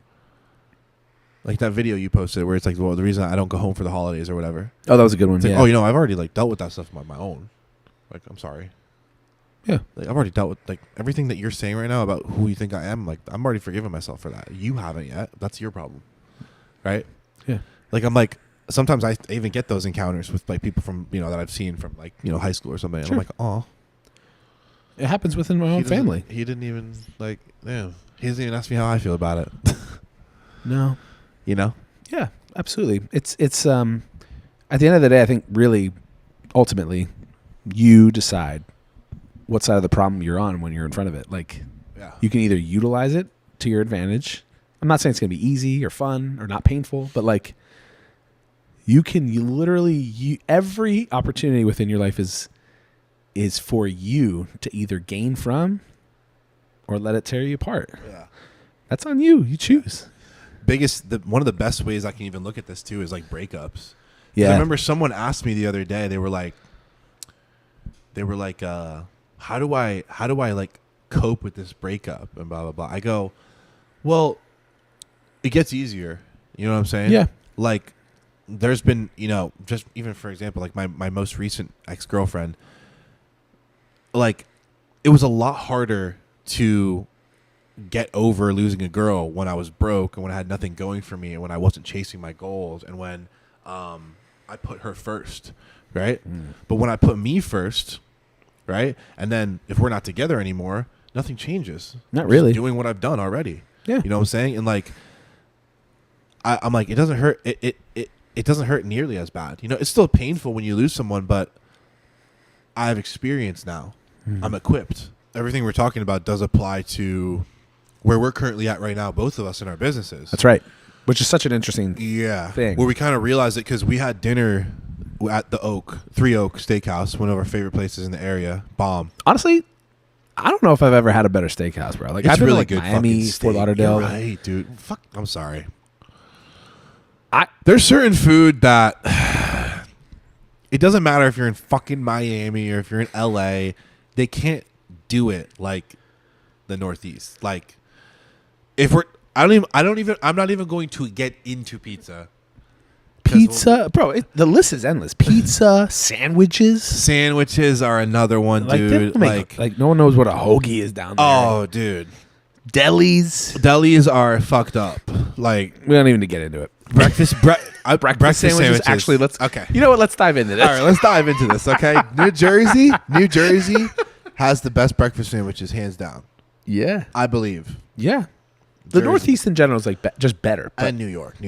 like that video you posted where it's like, well, the reason I don't go home for the holidays or whatever. Oh, that was a good one. It's like, oh, I've already like dealt with that stuff on my own. Like, I'm sorry. Yeah, like, I've already dealt with like everything that you're saying right now about who you think I am. Like, I'm already forgiving myself for that. You haven't yet. That's your problem, right? Yeah. Like, I'm like, sometimes I even get those encounters with like people from that I've seen from like high school or something. And I'm like, oh, it happens within my own family. He didn't even like, he doesn't even ask me how I feel about it. No, Yeah, absolutely. It's at the end of the day, I think really, ultimately, you decide what side of the problem you're on when you're in front of it. Like, you can either utilize it to your advantage. I'm not saying it's going to be easy or fun or not painful, but like, you literally every opportunity within your life is for you to either gain from or let it tear you apart. Yeah, that's on you. You choose. One of the best ways I can even look at this too is like breakups. Yeah, I remember someone asked me the other day. They were like, how do I like cope with this breakup and blah blah blah. I go, well, it gets easier. You know what I'm saying? Yeah. Like, there's been just even for example, like my most recent ex-girlfriend. Like, it was a lot harder to get over losing a girl when I was broke and when I had nothing going for me and when I wasn't chasing my goals and when I put her first, right? But when I put me first, right, and then if we're not together anymore, nothing changes. Not really. Just doing what I've done already. Yeah. You know what I'm saying? And like, I'm like, it doesn't hurt. It doesn't hurt nearly as bad. It's still painful when you lose someone, but I have experience now. I'm equipped. Everything we're talking about does apply to where we're currently at right now, both of us in our businesses. That's right. Which is such an interesting thing. Where we kind of realized it because we had dinner at the Three Oak Steakhouse, one of our favorite places in the area. Bomb. Honestly, I don't know if I've ever had a better steakhouse, bro. Like, it's I've been really to, like, good. Miami, Fort Lauderdale. You're right, dude. Fuck. I'm sorry. There's certain food that it doesn't matter if you're in fucking Miami or if you're in LA. They can't do it like the Northeast. Like, I'm not even going to get into pizza. Pizza, bro. The list is endless. Pizza, sandwiches. Sandwiches are another one, dude. Like no one knows what a hoagie is down there. Oh, dude. Delis are fucked up. Like, we don't even need to get into it. Breakfast sandwiches. Actually, okay. You know what? Let's dive into this. All right, let's dive into this. Okay, New Jersey has the best breakfast sandwiches, hands down. Yeah, I believe. Yeah, the Northeast in general is like just better. And New York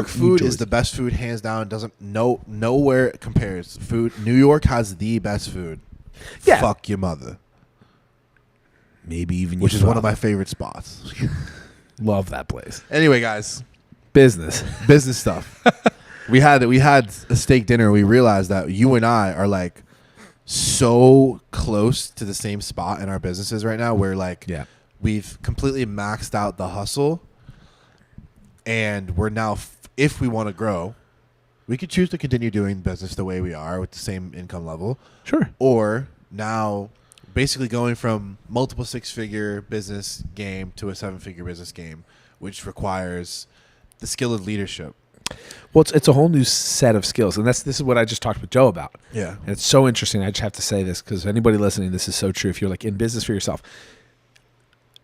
food is the best food, hands down. Nowhere compares. New York has the best food. Yeah. Fuck your mother. Maybe even which is one of my favorite spots. Love that place. Anyway, guys, business stuff. we had a steak dinner. We realized that you and I are like so close to the same spot in our businesses right now, where like we've completely maxed out the hustle, and we're now, if we want to grow, we could choose to continue doing business the way we are with the same income level. Sure. Or now, basically going from multiple six-figure business game to a 7-figure business game, which requires the skill of leadership. Well, it's a whole new set of skills, and this is what I just talked with Joe about. Yeah, and it's so interesting. I just have to say this because anybody listening, this is so true. If you're like in business for yourself,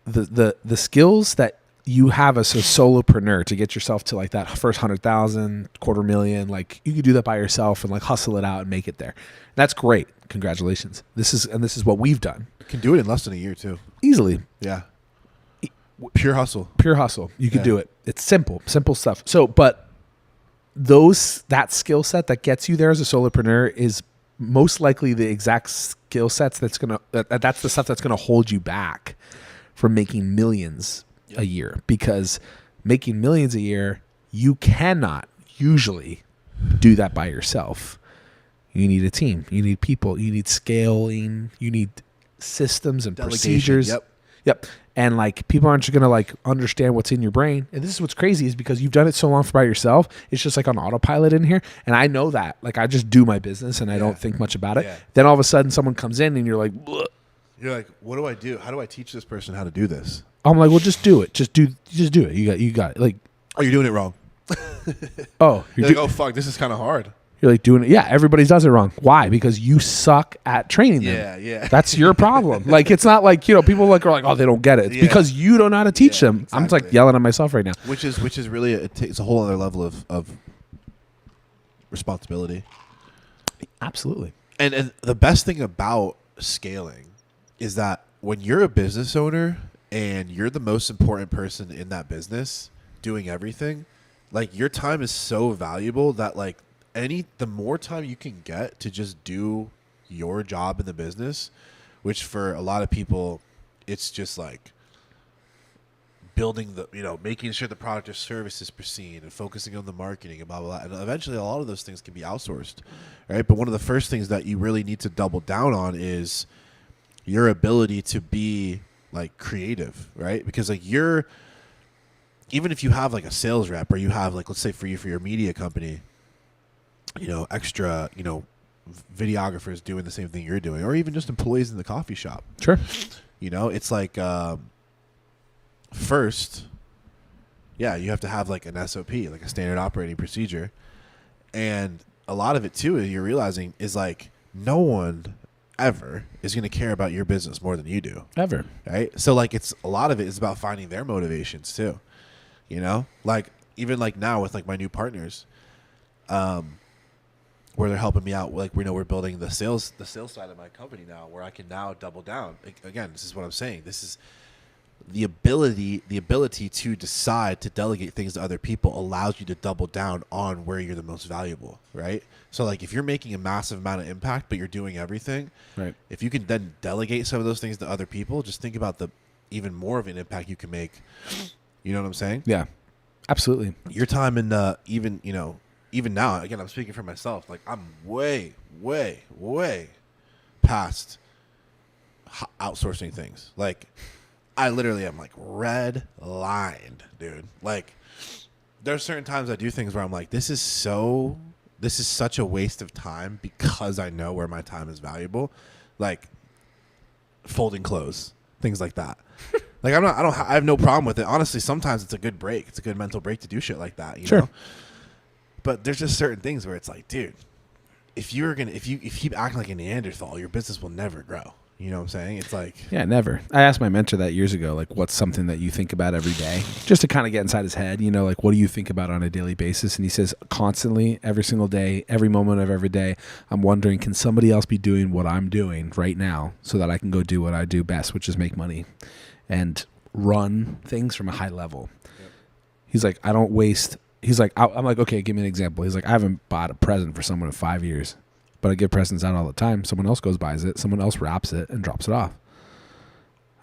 the skills that you have as a solopreneur to get yourself to like that first 100,000, $250,000, like you could do that by yourself and like hustle it out and make it there. That's great. Congratulations. This is what we've done. You can do it in less than a year too. Easily. Yeah. Pure hustle. You could do it. It's simple stuff. So, but that skill set that gets you there as a solopreneur is most likely the exact skill sets that's the stuff that's gonna hold you back from making millions a year, because making millions a year, you cannot usually do that by yourself. You need a team. You need people. You need scaling. You need systems and procedures. Yep. And like, people aren't just going to like understand what's in your brain. And this is what's crazy, is because you've done it so long by yourself. It's just like on autopilot in here. And I know that. Like, I just do my business and I don't think much about it. Yeah. Then all of a sudden someone comes in and you're like, bleh. You're like, what do I do? How do I teach this person how to do this? I'm like, well, just do it. Just do it. You got it. Like, oh, you're doing it wrong. Oh, you're like, oh fuck, this is kind of hard. You're like doing it. Yeah, everybody does it wrong. Why? Because you suck at training them. Yeah. That's your problem. Like, it's not like, people like are like, oh, they don't get it. It's because you don't know how to teach them. Exactly. I'm just like yelling at myself right now. Which is really it's a whole other level of responsibility. Absolutely. And the best thing about scaling is that when you're a business owner and you're the most important person in that business doing everything, like, your time is so valuable that like the more time you can get to just do your job in the business, which for a lot of people, it's just like building making sure the product or service is pristine and focusing on the marketing and blah, blah, blah. And eventually a lot of those things can be outsourced, right? But one of the first things that you really need to double down on is your ability to be like creative, right? Because like even if you have like a sales rep, or you have like, let's say for your media company, extra, videographers doing the same thing you're doing, or even just employees in the coffee shop. Sure. It's like, first, you have to have like an SOP, like a standard operating procedure. And a lot of it too, you're realizing, is like no one ever is going to care about your business more than you do. Ever. Right? So like, a lot of it is about finding their motivations too. Like, even like now with like my new partners, where they're helping me out, like, we're building the sales side of my company now, where I can now double down. Again, this is what I'm saying. This is the ability to decide to delegate things to other people allows you to double down on where you're the most valuable, right? So like, if you're making a massive amount of impact, but you're doing everything, right? If you can then delegate some of those things to other people, just think about the even more of an impact you can make. You know what I'm saying? Yeah, absolutely. Your time in even now, again, I'm speaking for myself. Like, I'm way, way, way past outsourcing things. Like, I literally am like red lined, dude. Like, there's certain times I do things where I'm like, this is such a waste of time, because I know where my time is valuable. Like folding clothes, things like that. Like, I have no problem with it. Honestly, sometimes it's a good break. It's a good mental break to do shit like that, you know? But there's just certain things where it's like, dude, if you keep acting like a Neanderthal, your business will never grow. You know what I'm saying? It's like, yeah, never. I asked my mentor that years ago, like, what's something that you think about every day, just to kind of get inside his head, like, what do you think about on a daily basis? And he says, constantly, every single day, every moment of every day, I'm wondering, can somebody else be doing what I'm doing right now so that I can go do what I do best, which is make money and run things from a high level. Yep. He's like, I don't waste. He's like, I'm like, okay, give me an example. He's like, I haven't bought a present for someone in 5 years, but I give presents out all the time. Someone else goes, buys it. Someone else wraps it and drops it off.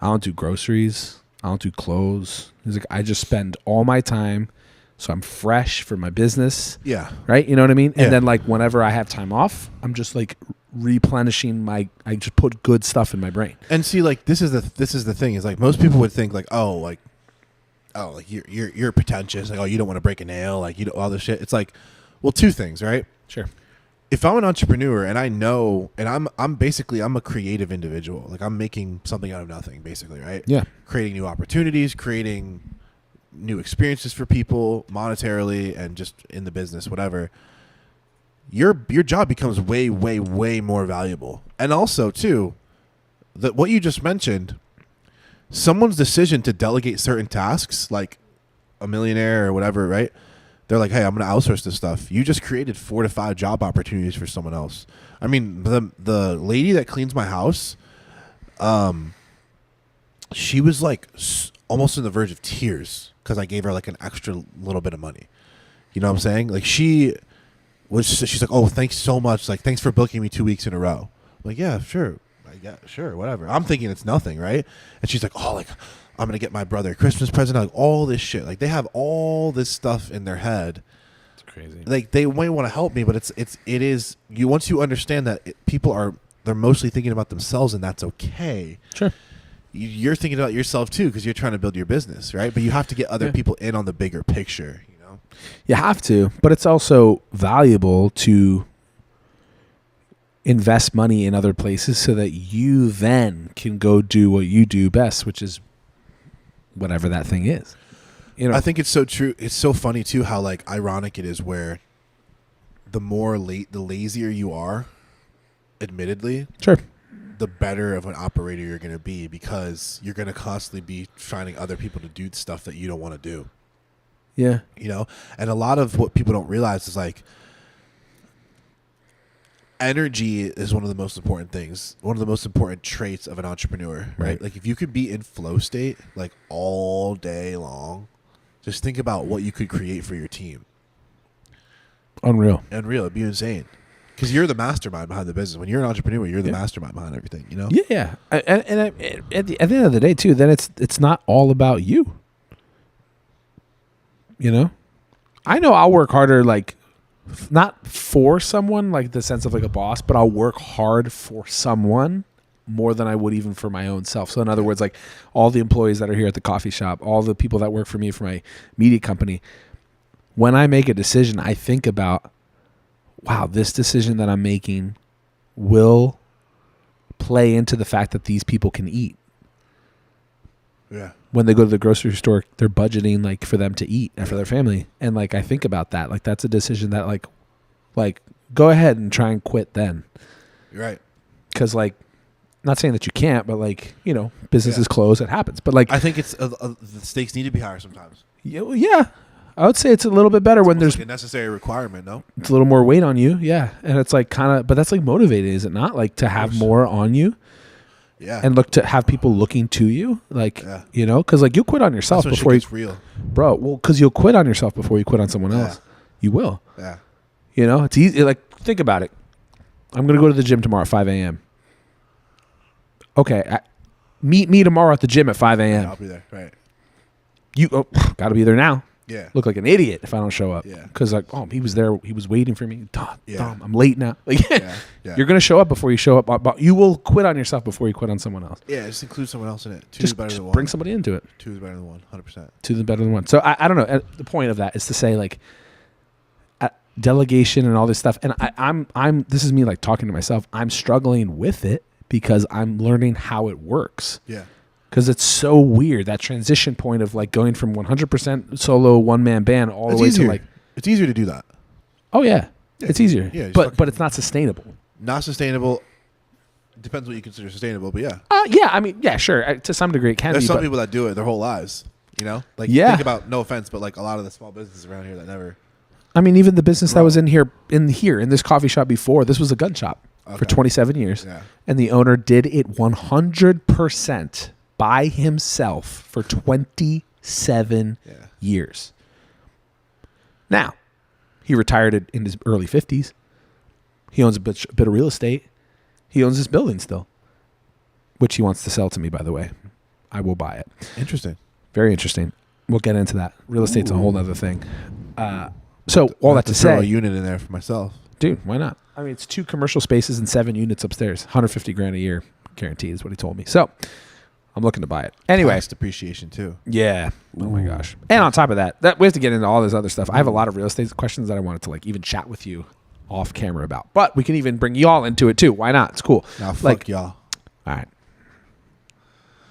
I don't do groceries. I don't do clothes. He's like, I just spend all my time, so I'm fresh for my business. Yeah. Right? You know what I mean? Yeah. And then like, whenever I have time off, I'm just like replenishing I just put good stuff in my brain. And see, like, this is the thing, is like, most people would think like, like you're pretentious, like, oh, you don't want to break a nail, like, all this shit. It's like, well, two things, right? Sure. If I'm an entrepreneur and I know, and I'm a creative individual, like, I'm making something out of nothing, basically, right? Yeah. Creating new opportunities, creating new experiences for people, monetarily and just in the business, whatever. Your job becomes way, way, way more valuable. And also, too, that what you just mentioned, someone's decision to delegate certain tasks, like a millionaire or whatever, right? They're like, hey, I'm going to outsource this stuff. You just created 4 to 5 job opportunities for someone else. I mean, the lady that cleans my house, she was like almost on the verge of tears because I gave her like an extra little bit of money. You know what I'm saying? Like, she's like, oh, thanks so much. Like, thanks for booking me 2 weeks in a row. I'm like, yeah, sure. yeah, sure, whatever. I'm thinking it's nothing, right? And she's like, oh, like, I'm going to get my brother a Christmas present. Like, all this shit. Like, they have all this stuff in their head. It's crazy. Like, they might want to help me, but it is, once you understand that they're mostly thinking about themselves, and that's okay. Sure. You're thinking about yourself too, because you're trying to build your business, right? But you have to get other people in on the bigger picture, you know? You have to, but it's also valuable to invest money in other places so that you then can go do what you do best, which is whatever that thing is. You know, I think it's so true. It's so funny too how like ironic it is where the lazier you are, admittedly, sure, the better of an operator you're going to be, because you're going to constantly be finding other people to do stuff that you don't want to do. Yeah. You know, and a lot of what people don't realize is like energy is one of the most important things, one of the most important traits of an entrepreneur, right? Like if you could be in flow state like all day long, just think about what you could create for your team. Unreal. It'd be insane. Because you're the mastermind behind the business. When you're an entrepreneur, you're the mastermind behind everything, you know? Yeah. And at the end of the day, too, then it's not all about you. You know? I know I'll work harder, like, not for someone, like the sense of like a boss, but I'll work hard for someone more than I would even for my own self. So in other words, like all the employees that are here at the coffee shop, all the people that work for me for my media company, when I make a decision, I think about, wow, this decision that I'm making will play into the fact that these people can eat. Yeah. When they go to the grocery store, they're budgeting like for them to eat and for their family. And like, I think about that. Like that's a decision that like go ahead and try and quit then. You're right. Cause like, not saying that you can't, but like, you know, businesses close, it happens. But like, I think it's the stakes need to be higher sometimes. Yeah. I would say it's a little bit better when there's like a necessary requirement, no? It's a little more weight on you. Yeah. And it's like but that's like motivating, is it not? Like to have more on you. Yeah. And look to have people looking to you. Like, you know, cause like you'll quit on yourself before it's real. Bro. Well, cause you'll quit on yourself before you quit on someone else. You will. Yeah. You know, it's easy. Like think about it. I'm going to go to the gym tomorrow at 5 a.m. Okay. Meet me tomorrow at the gym at 5 a.m. Yeah, I'll be there. Right. You got to be there now. Yeah. Look like an idiot if I don't show up. Yeah. Because like, he was there. He was waiting for me. Dom, I'm late now. Like, yeah. You're going to show up before you show up. But you will quit on yourself before you quit on someone else. Yeah, just include someone else in it. Two Just is better than one. Bring somebody into it. 2 is better than 1, 100%. 2 is better than 1. So I don't know. The point of that is to say like delegation and all this stuff. And I'm this is me like talking to myself. I'm struggling with it because I'm learning how it works. Yeah. Because it's so weird, that transition point of like going from 100% solo one-man band all the way to like... It's easier to do that. Oh, yeah. It's easier. Yeah, but it's not sustainable. Not sustainable. Depends what you consider sustainable, but yeah. Yeah, I mean, yeah, sure. To some degree it can There's be. some people that do it their whole lives, you know? Like, Yeah. think about, no offense, but like a lot of the small businesses around here that never... I mean, even the business that was in this coffee shop before, this was a gun shop for 27 years. Yeah. And the owner did it 100% by himself for 27 years. Now, he retired in his early 50s. He owns a bit of real estate. He owns this building still, which he wants to sell to me, by the way. I will buy it. Interesting. Very interesting. We'll get into that. Real estate's a whole other thing. So all that to say, throw a unit in there for myself. Dude, why not? I mean, it's 2 commercial spaces and 7 units upstairs. $150,000 a year, guaranteed is what he told me. So I'm looking to buy it. Anyway, Tax depreciation too. Yeah. Oh my gosh. And on top of that, we have to get into all this other stuff. I have a lot of real estate questions that I wanted to like even chat with you off camera about. But we can even bring y'all into it too. Why not? It's cool. Now fuck y'all. All right.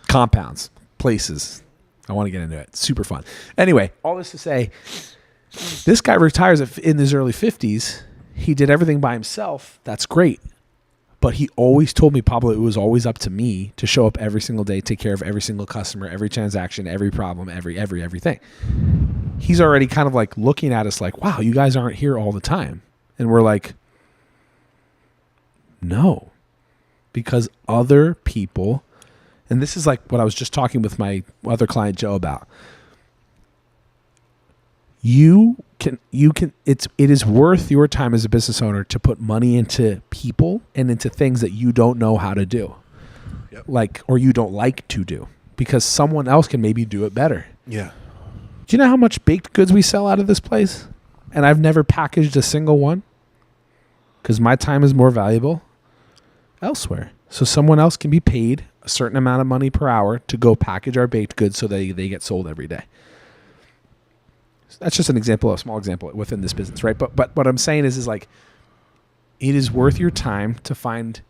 Compounds, places. I want to get into it. It's super fun. Anyway, all this to say, this guy retires in his early 50s. He did everything by himself. That's great. But he always told me, Pablo, it was always up to me to show up every single day, take care of every single customer, every transaction, every problem, everything. He's already kind of like looking at us like, wow, you guys aren't here all the time. And we're like, no, because other people, and this is like what I was just talking with my other client, Joe, about. It is worth your time as a business owner to put money into people and into things that you don't know how to do. Yep. like, or you don't like to do, because someone else can maybe do it better. Yeah. Do you know how much baked goods we sell out of this place? And I've never packaged a single one because my time is more valuable elsewhere. So someone else can be paid a certain amount of money per hour to go package our baked goods so they get sold every day. So that's just an example, a small example within this business, right? But what I'm saying is like, it is worth your time to find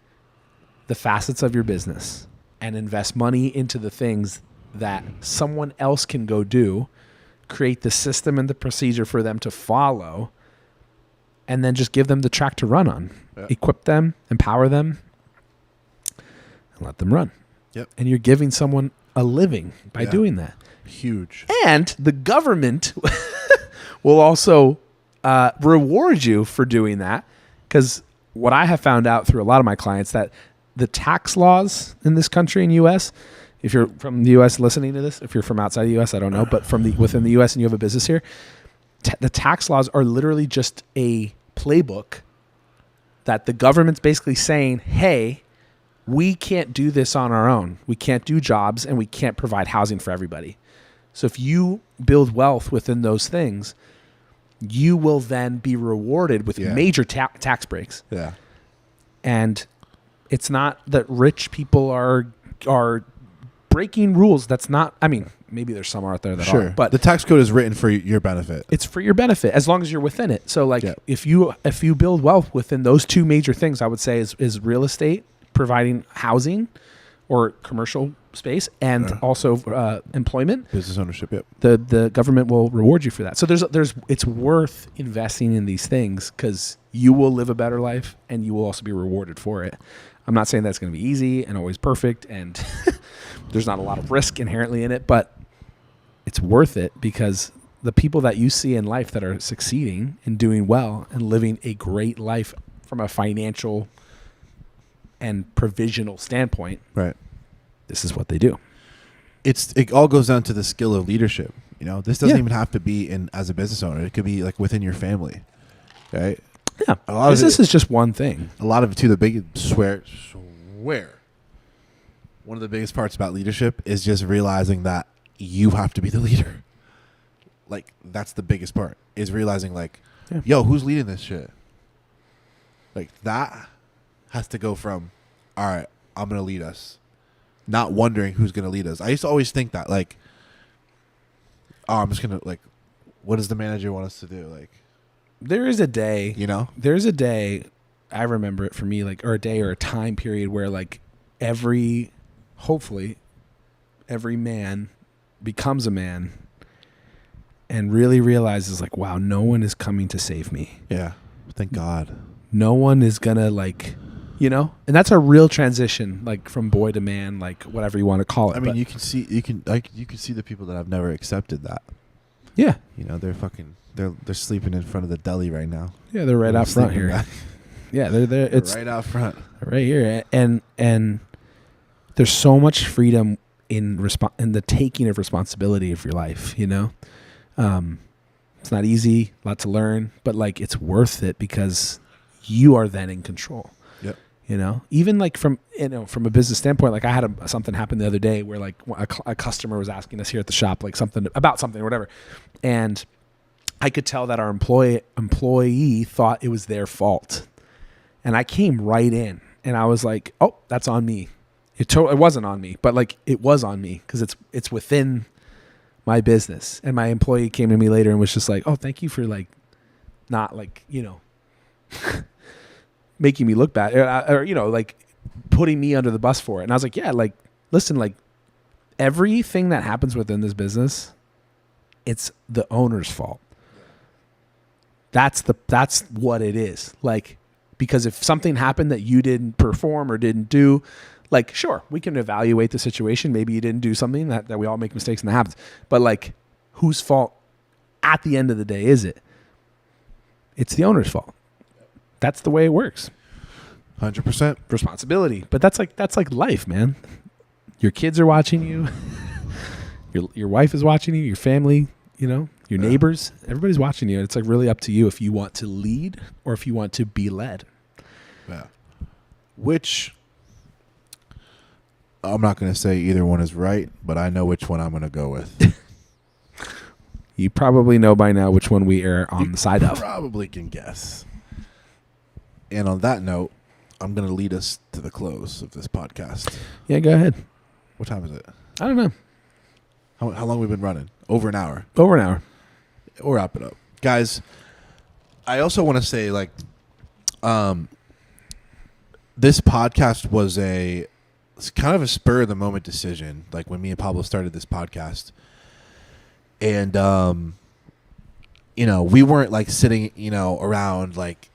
the facets of your business and invest money into the things that someone else can go do, create the system and the procedure for them to follow, and then just give them the track to run on. Yeah. Equip them, empower them, and let them run. Yep. And you're giving someone a living by doing that. Huge. And the government will also reward you for doing that, because what I have found out through a lot of my clients, that the tax laws in this country, in U.S., if you're from the U.S. listening to this, if you're from outside the U.S., I don't know, but within the U.S. and you have a business here, the tax laws are literally just a playbook that the government's basically saying, hey, we can't do this on our own. We can't do jobs, and we can't provide housing for everybody. So if you build wealth within those things, you will then be rewarded with major tax breaks. Yeah. And it's not that rich people are breaking rules. That's not, I mean, maybe there's some out there that are, but the tax code is written for your benefit. It's for your benefit as long as you're within it. So like if you build wealth within those two major things, I would say is real estate, providing housing or commercial space, and also employment, business ownership. Yep. The government will reward you for that. So it's worth investing in these things, because you will live a better life and you will also be rewarded for it. I'm not saying that's going to be easy and always perfect, and there's not a lot of risk inherently in it, but it's worth it, because the people that you see in life that are succeeding and doing well and living a great life from a financial and provisional standpoint, right? This is what they do. It all goes down to the skill of leadership. You know, this doesn't even have to be as a business owner. It could be like within your family, right? Yeah, business is just one thing. A lot of it too. The big swear. One of the biggest parts about leadership is just realizing that you have to be the leader. Like, that's the biggest part, is realizing like, yo, who's leading this shit? Like, that has to go from, all right, I'm gonna lead us, not wondering who's gonna lead us. I used to always think that, like, oh, I'm just gonna, like, what does the manager want us to do? Like, there is a day, there's a day, I remember it for me, like, or a day or a time period where like hopefully every man becomes a man and really realizes like, wow, no one is coming to save me. Yeah. Thank God. No one is gonna, like, and that's a real transition, like from boy to man, like whatever you want to call it. I mean, you can see the people that have never accepted that. Yeah. They're sleeping in front of the deli right now. Yeah, they're right out front here. Yeah, they're it's right out front. Right here. And there's so much freedom in the taking of responsibility of your life, It's not easy, a lot to learn, but like it's worth it, because you are then in control. Yep. Even like from a business standpoint, like I had something happen the other day where like a customer was asking us here at the shop, like something about something or whatever. And I could tell that our employee thought it was their fault. And I came right in and I was like, oh, that's on me. It wasn't on me, but like it was on me, because it's within my business. And my employee came to me later and was just like, oh, thank you for like not like, making me look bad or like putting me under the bus for it. And I was like, yeah, like, listen, like everything that happens within this business, it's the owner's fault. That's what it is. Like, because if something happened that you didn't perform or didn't do, like, sure, we can evaluate the situation. Maybe you didn't do something that we all make mistakes and that happens. But like, whose fault at the end of the day is it? It's the owner's fault. That's the way it works. 100% responsibility. But that's like life, man. Your kids are watching you. Your wife is watching you. Your family, your neighbors. Everybody's watching you. It's like really up to you if you want to lead or if you want to be led. Yeah. Which I'm not going to say either one is right, but I know which one I'm going to go with. You probably know by now which one we are on the side of. Probably can guess. And on that note, I'm going to lead us to the close of this podcast. Yeah, go ahead. What time is it? I don't know. How long have we been running? Over an hour. Over an hour. We'll wrap it up. Guys, I also want to say, like, this podcast was it's kind of a spur of the moment decision. Like when me and Pablo started this podcast, and we weren't like sitting, around like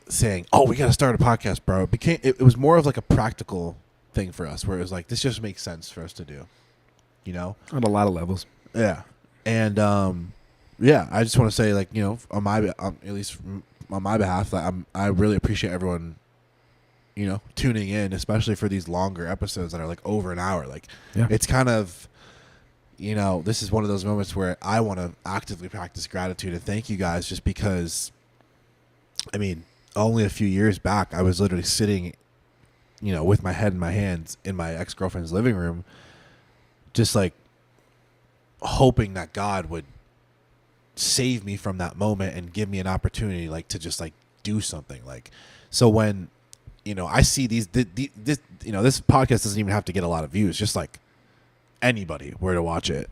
saying, "Oh, we got to start a podcast, bro." It was more of like a practical thing for us, where it was like this just makes sense for us to do, on a lot of levels. Yeah, and I just want to say, like, on my at least on my behalf, I really appreciate everyone, tuning in, especially for these longer episodes that are like over an hour. Like, It's kind of, this is one of those moments where I want to actively practice gratitude and thank you guys, just because, I mean, only a few years back, I was literally sitting, with my head in my hands in my ex-girlfriend's living room, just like hoping that God would save me from that moment and give me an opportunity, like, to just like do something. Like, so when I see this podcast doesn't even have to get a lot of views, just like anybody were to watch it,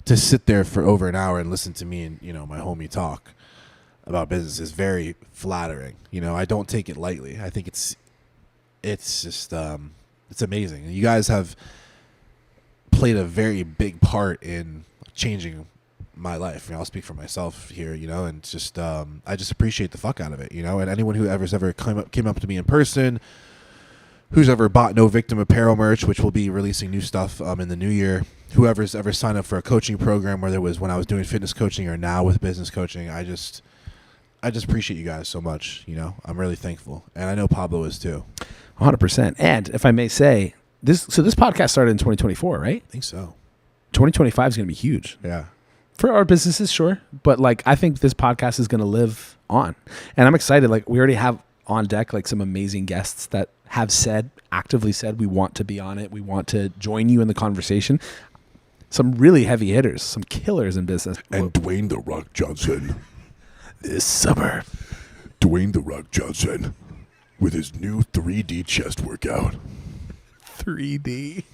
to sit there for over an hour and listen to me and my homie talk about business is very flattering. I don't take it lightly. I think it's just it's amazing. You guys have played a very big part in changing my life. I'll speak for myself here, and just I just appreciate the fuck out of it, and anyone who ever came up to me in person, who's ever bought No Victim apparel merch, which will be releasing new stuff in the new year, whoever's ever signed up for a coaching program, whether it was when I was doing fitness coaching or now with business coaching, I just appreciate you guys so much. I'm really thankful, and I know Pablo is too. 100%. And if I may say, this podcast started in 2024, right? I think so. 2025 is going to be huge. Yeah. For our businesses, sure. But like, I think this podcast is going to live on. And I'm excited. Like, we already have on deck like some amazing guests that have actively said, we want to be on it. We want to join you in the conversation. Some really heavy hitters, some killers in business. And Dwayne "The Rock" Johnson. This summer. Dwayne "The Rock" Johnson with his new 3D chest workout. 3D.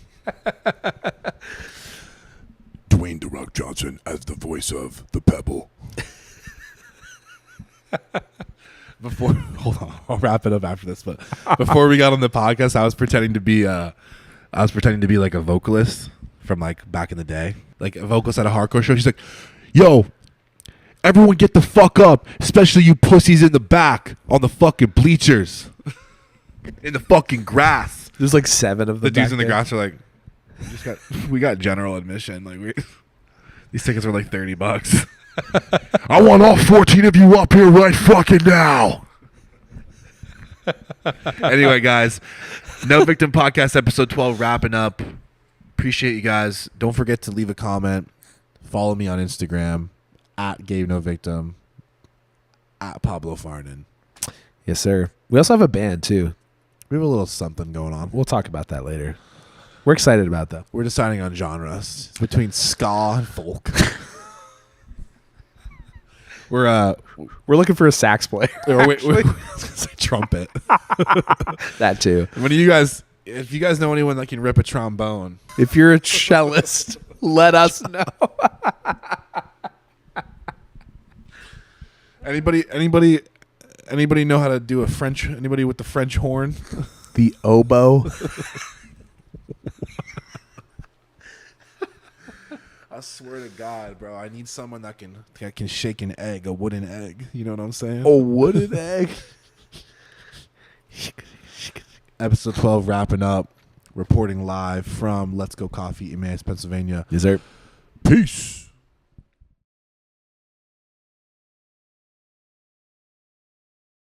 Dwayne "The Rock" Johnson as the voice of the Pebble. Hold on, I'll wrap it up after this. But before we got on the podcast, I was pretending to be like a vocalist from like back in the day, like a vocalist at a hardcore show. She's like, "Yo, everyone get the fuck up, especially you pussies in the back on the fucking bleachers, in the fucking grass." There's like 7 of them. The dudes in the grass are like, we got general admission. Like, these tickets were like $30. I want all 14 of you up here right fucking now. Anyway, guys, No Victim Podcast episode 12 wrapping up. Appreciate you guys. Don't forget to leave a comment. Follow me on Instagram at Gabe No Victim, at Pablo Farnan. Yes, sir. We also have a band too. We have a little something going on. We'll talk about that later. We're excited about that. We're deciding on genres between ska and folk. We're looking for a sax player. Wait, trumpet. That too. If you guys know anyone that can rip a trombone, if you're a cellist, let us know. Anybody know how to do a French? Anybody with the French horn? The oboe. I swear to God, bro, I need someone that can shake an egg, a wooden egg. You know what I'm saying? A wooden egg. Episode 12 wrapping up. Reporting live from Let's Go Coffee, Emmaus, Pennsylvania. Yes, sir. Peace.